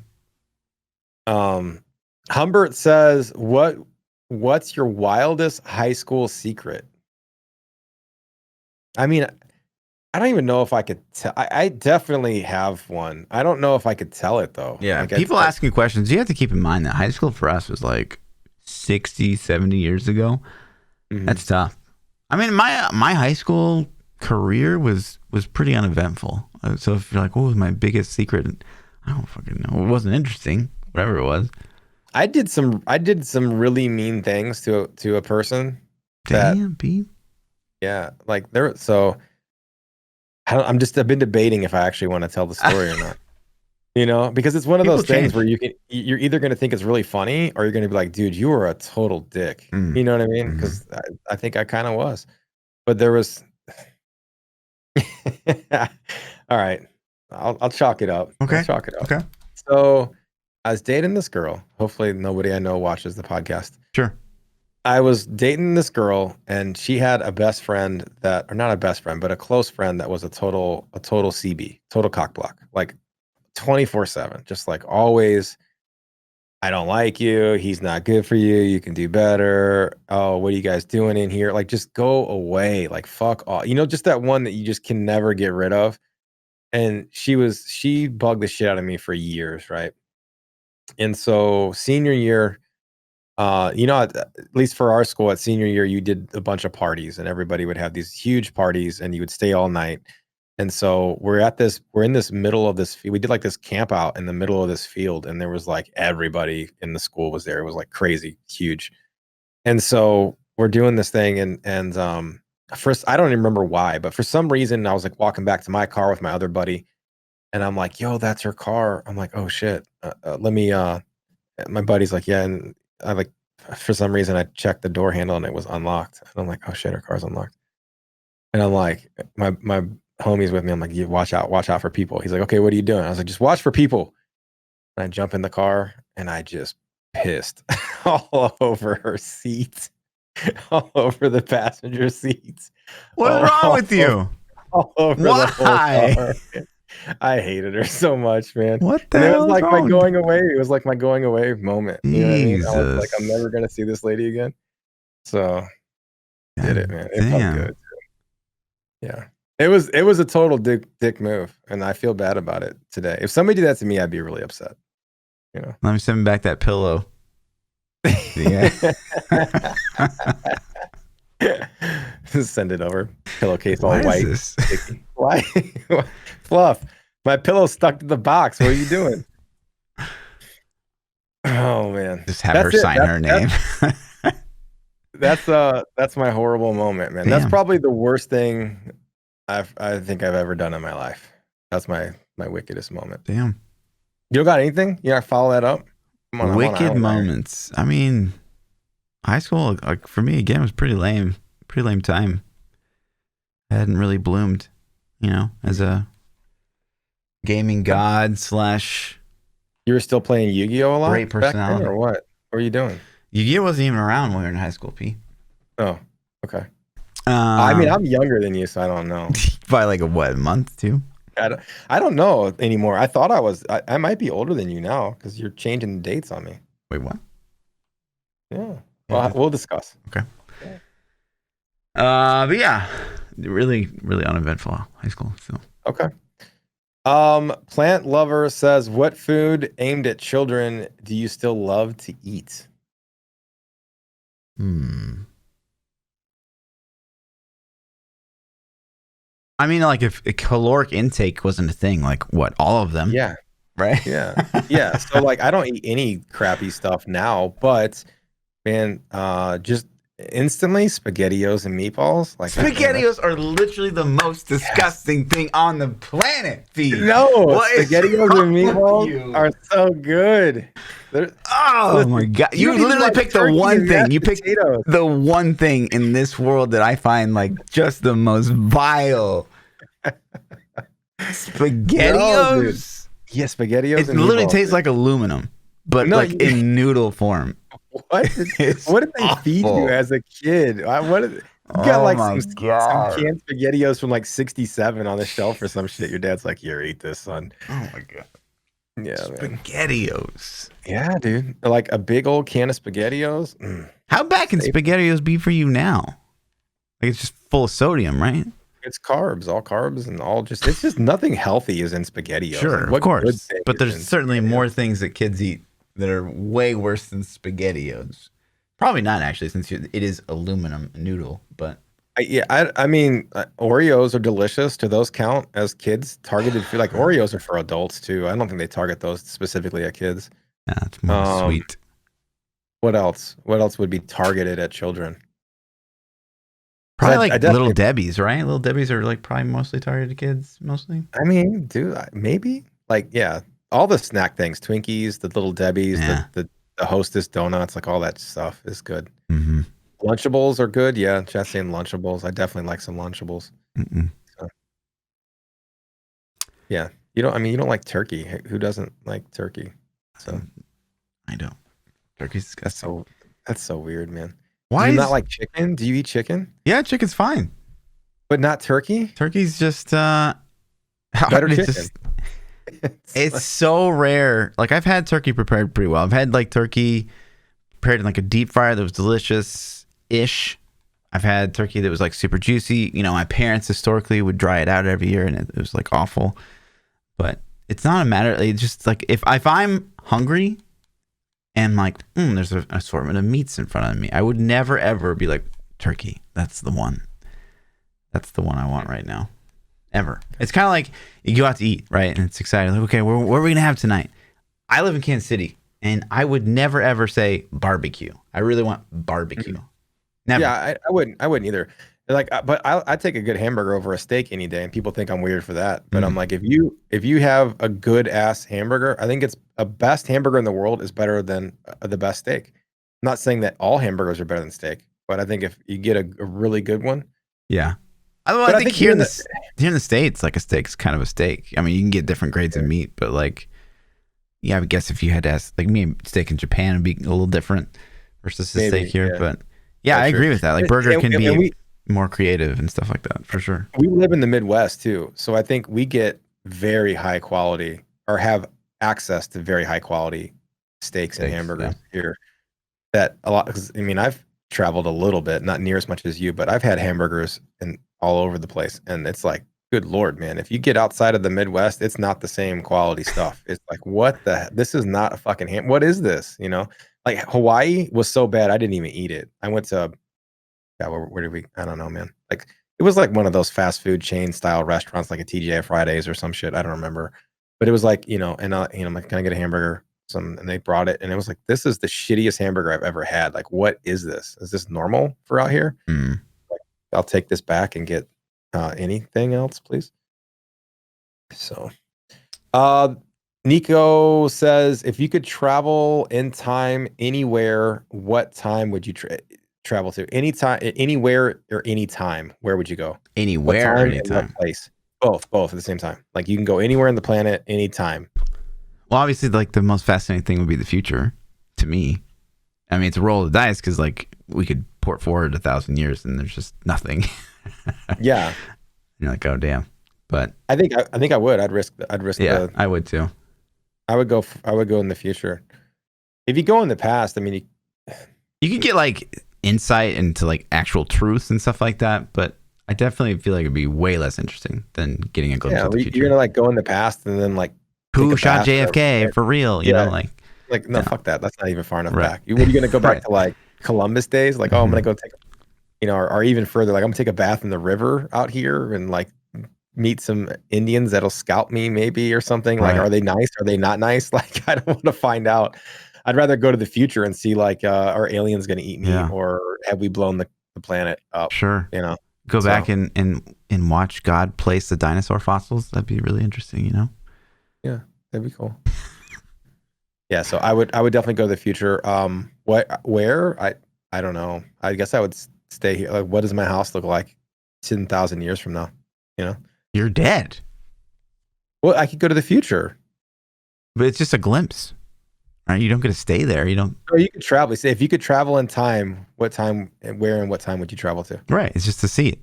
Humbert says, "What's your wildest high school secret?" I mean, I don't even know if I could tell. I definitely have one. I don't know if I could tell it though. Yeah, like, people asking questions. You have to keep in mind that high school for us was like 60, 70 years ago. That's tough. I mean, my high school career was pretty uneventful. So if you're like, what was my biggest secret? I don't fucking know. It wasn't interesting. Whatever it was. I did some really mean things to a person. Damn, Pete. Yeah, like there. So I've been debating if I actually want to tell the story or not. You know, because it's one of those things where you're either going to think it's really funny or you're going to be like, dude, you were a total dick. You know what I mean? Because I think I kind of was. But there was. All right, I'll chalk it up. Okay. I'll chalk it up. Okay. So I was dating this girl. Hopefully nobody I know watches the podcast. Sure. I was dating this girl and she had a best friend or not a best friend, but a close friend that was a total CB, total cockblock, like 24/7, just like always. I don't like you. He's not good for you. You can do better. Oh, what are you guys doing in here? Like, just go away. Like, fuck all. You know, just that one that you just can never get rid of. And she bugged the shit out of me for years, right? And so senior year, At least for our school at senior year, you did a bunch of parties, and everybody would have these huge parties, and you would stay all night. And so we're in this middle of this. We did like this camp out in the middle of this field, and there was like everybody in the school was there. It was like crazy, huge. And so we're doing this thing, and first I don't even remember why, but for some reason I was like walking back to my car with my other buddy, and I'm like, "Yo, that's her car." I'm like, "Oh shit, let me." My buddy's like, "Yeah," and I like for some reason I checked the door handle and it was unlocked, and I'm like, "Oh shit, her car's unlocked." And I'm like, my homie's with me. I'm like, "You watch out for people." He's like, "Okay, what are you doing?" I was like, "Just watch for people." And I jump in the car and I just pissed all over her seat, all over the passenger seats. What's wrong with you? All over Why? the whole car. I hated her so much, man. What the And it hell was is like my wrong? going away. It was like my going away moment. You know what I mean? I was like, I'm Jesus. never gonna see this lady again. So did it, man. It Damn. felt good. Yeah. It was a total dick move, and I feel bad about it today. If somebody did that to me, I'd be really upset. You know. Let me send back that pillow. Yeah. Send it over. Pillowcase all Why is white. this? Why? Fluff. My pillow's stuck to the box. What are you doing? Oh man. Just have her sign her name. That's my horrible moment, man. Damn. That's probably the worst thing I think I've ever done in my life. That's my wickedest moment. Damn. You don't got anything? You gotta follow that up? Come on, Wicked moments. I mean, high school, like for me again, was pretty lame. Pretty lame time. I hadn't really bloomed, as a gaming god / You were still playing Yu-Gi-Oh a lot? Great personality. Back then, or what? What were you doing? Yu-Gi-Oh wasn't even around when we were in high school, P. Oh, okay. I mean, I'm younger than you, so I don't know. By like a month, 2? I don't know anymore. I thought I might be older than you now because you're changing the dates on me. Wait, what? Yeah. Well, we'll discuss. Okay. But yeah, really, really uneventful high school. So okay. Plant Lover says, "What food aimed at children do you still love to eat?" I mean, like if caloric intake wasn't a thing, like what, all of them? Yeah. Right? Yeah. So like I don't eat any crappy stuff now, but man, just instantly SpaghettiOs and meatballs. Like SpaghettiOs are literally the most disgusting thing on the planet, Pete. No, SpaghettiOs and meatballs are so good. Oh my god! You literally picked the one thing. You picked the one thing in this world that I find like just the most vile. SpaghettiOs. Yeah, SpaghettiOs. It literally tastes like aluminum, but like in noodle form. What did they feed you as a kid? You got like some canned SpaghettiOs from like 67 on the shelf or some shit. Your dad's like, "Here, eat this, son." Oh my god. Yeah, SpaghettiOs. Yeah, dude. Like a big old can of SpaghettiOs. How bad can SpaghettiOs be for you now? Like it's just full of sodium, right? It's carbs, all carbs, and it's just nothing healthy is in SpaghettiOs. Sure, of course. But there's certainly more things that kids eat that are way worse than SpaghettiOs. Probably not actually, since it is aluminum noodle. But I mean, Oreos are delicious. Do those count as kids targeted food? Like Oreos are for adults too. I don't think they target those specifically at kids. Yeah, it's more sweet. What else? What else would be targeted at children? Probably like Little Debbie's, right? Little Debbie's are like probably mostly targeted kids, mostly. I mean, dude, maybe like all the snack things, Twinkies, the Little Debbie's, the Hostess donuts, like all that stuff is good. Mm-hmm. Lunchables are good. Yeah, just saying Lunchables. I definitely like some Lunchables. So, yeah, you don't like turkey. Who doesn't like turkey? So I don't. Turkey's disgusting. That's so weird, man. Why do you not like chicken? Do you eat chicken? Yeah, chicken's fine. But not turkey? Turkey's just better chicken. It's so rare. Like I've had turkey prepared pretty well. I've had like turkey prepared in like a deep fryer that was delicious-ish. I've had turkey that was like super juicy. My parents historically would dry it out every year and it was like awful. But it's not a matter. It's just like if I'm hungry, and like, there's an assortment of meats in front of me. I would never ever be like, turkey. That's the one. That's the one I want right now. Ever. It's kind of like you go out to eat, right? And it's exciting. Like, okay, what are we gonna have tonight? I live in Kansas City, and I would never ever say barbecue. I really want barbecue. Never. Yeah, I wouldn't either. Like, but I take a good hamburger over a steak any day, and people think I'm weird for that. But I'm like, if you have a good ass hamburger, I think it's a best hamburger in the world is better than the best steak. I'm not saying that all hamburgers are better than steak, but I think if you get a really good one, yeah. I think here in the States, like a steak's kind of a steak. I mean, you can get different grades of meat, but like, yeah, I would guess if you had to ask, like me, steak in Japan would be a little different versus the steak here. Yeah. But yeah, I agree with that. Like burger can be more creative and stuff like that for sure. We live in the Midwest too, so I think we get very high quality or have access to very high quality steaks and hamburgers here. That a lot. Cause, I mean, I've traveled a little bit, not near as much as you, but I've had hamburgers and all over the place, and it's like, good Lord, man, if you get outside of the Midwest, it's not the same quality stuff. It's like, what the heck? This is not a fucking ham. What is this? You know, like Hawaii was so bad I didn't even eat it. I went to where did we? I don't know, man. Like it was like one of those fast food chain style restaurants, like a TGI Fridays or some shit. I don't remember, but it was like, and I'm like, can I get a hamburger? And they brought it, and it was like, this is the shittiest hamburger I've ever had. Like, what is this? Is this normal for out here? Like, I'll take this back and get anything else, please. So, Nico says, if you could travel in time anywhere, what time would you travel to? Anytime, anywhere, or anytime? Where would you go? Anywhere, or anytime? What place? Both at the same time. Like you can go anywhere on the planet, anytime. Well, obviously, like the most fascinating thing would be the future to me. I mean, it's a roll of the dice because like we could port forward 1,000 years and there's just nothing. Yeah. You're like, oh damn. But I think I would. I'd risk. Yeah, I would too. I would go in the future. If you go in the past, I mean, you could get like insight into like actual truths and stuff like that. But I definitely feel like it'd be way less interesting than getting a glimpse of the future. You're gonna like go in the past and then like. Who shot JFK for real? You know, like no, fuck that. That's not even far enough back. What are you gonna go back to like Columbus days? Like, I'm gonna go take, or even further. Like, I'm gonna take a bath in the river out here and like meet some Indians that'll scout me maybe or something. Like, are they nice? Are they not nice? Like, I don't want to find out. I'd rather go to the future and see like, are aliens gonna eat me or have we blown the planet up? Sure. You know, go back and watch God place the dinosaur fossils. That'd be really interesting. You know. Yeah, that'd be cool. Yeah, so I would definitely go to the future. Where? I don't know. I guess I would stay here. Like, what does my house look like 10,000 years from now? You know, you're dead. Well, I could go to the future, but it's just a glimpse. Right? You don't get to stay there. You don't. Or you could travel. Say if you could travel in time, what time, where, and what time would you travel to? Right. It's just to see it.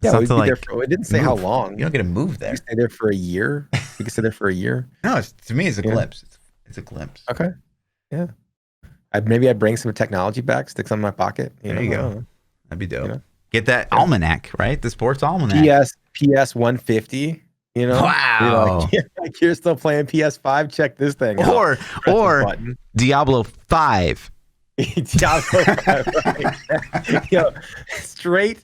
Yeah, we'd be there for, it didn't say how long. You don't get to move there. You stay there for a year. You can stay there for a year. No, to me, it's a glimpse. It's a glimpse. Okay. Yeah. Maybe I'd bring some technology back, stick some in my pocket. There you go. That'd be dope. You know? Get that almanac, right? The sports almanac. PS 150. You know? Wow. Like you're still playing PS5. Check this thing out. Or Diablo 5. Diablo 5. Right? Yo, straight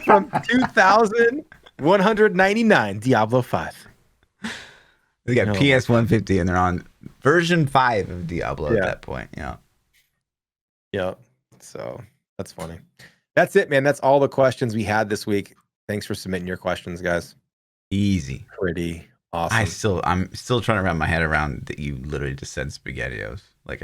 from 2,199 Diablo 5. They got PS 150 and they're on version 5 of Diablo at that point. Yeah. So that's funny. That's it, man. That's all the questions we had this week. Thanks for submitting your questions, guys. Easy. Pretty awesome. I'm still trying to wrap my head around that you literally just said SpaghettiOs. Like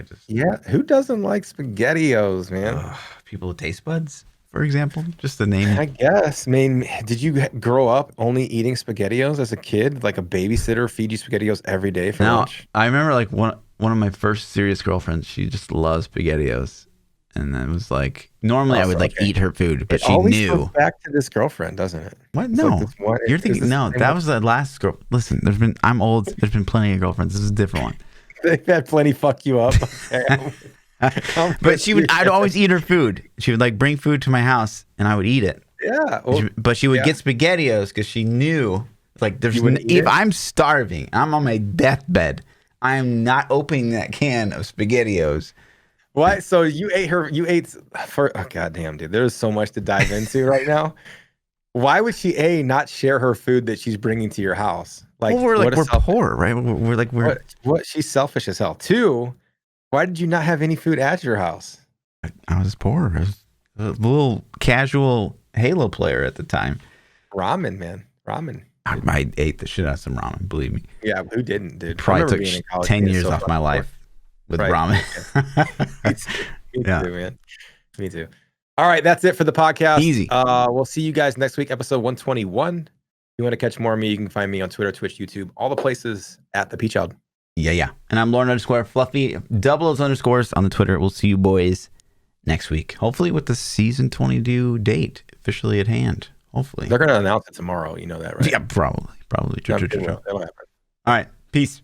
who doesn't like SpaghettiOs, man? People with taste buds, for example, just the name. I guess. I mean, did you grow up only eating SpaghettiOs as a kid? Like a babysitter feed you SpaghettiOs every day for lunch? I remember like one of my first serious girlfriends. She just loves SpaghettiOs, and it was like normally I would like eat her food, but she knew. Goes back to this girlfriend, doesn't it? What? No, like you're thinking no. That was the last girl. Listen, I'm old. There's been plenty of girlfriends. This is a different one. They've had plenty fuck you up. But I'd always eat her food. She would like bring food to my house and I would eat it. Yeah. But she would get SpaghettiOs because she knew like if I'm starving, I'm on my deathbed, I am not opening that can of SpaghettiOs. What? So you ate for oh goddamn, dude. There's so much to dive into right now. Why would she not share her food that she's bringing to your house? Like, Well, we're poor, right? What? She's selfish as hell. 2, why did you not have any food at your house? I was poor. I was a little casual Halo player at the time. Ramen, man. Ramen. I ate the shit out of some ramen, believe me. Yeah, who didn't, dude? Probably took 10 years off my life with ramen. Me too, man. Me too. All right, that's it for the podcast. Easy. We'll see you guys next week, episode 121. If you want to catch more of me, you can find me on Twitter, Twitch, YouTube, all the places at ThaPChild. Yeah. And I'm Lauren_Fluffy, double those underscores on the Twitter. We'll see you boys next week. Hopefully with the season 22 date officially at hand. Hopefully. They're going to announce it tomorrow. You know that, right? Yeah, probably. True. That'll happen. All right. Peace.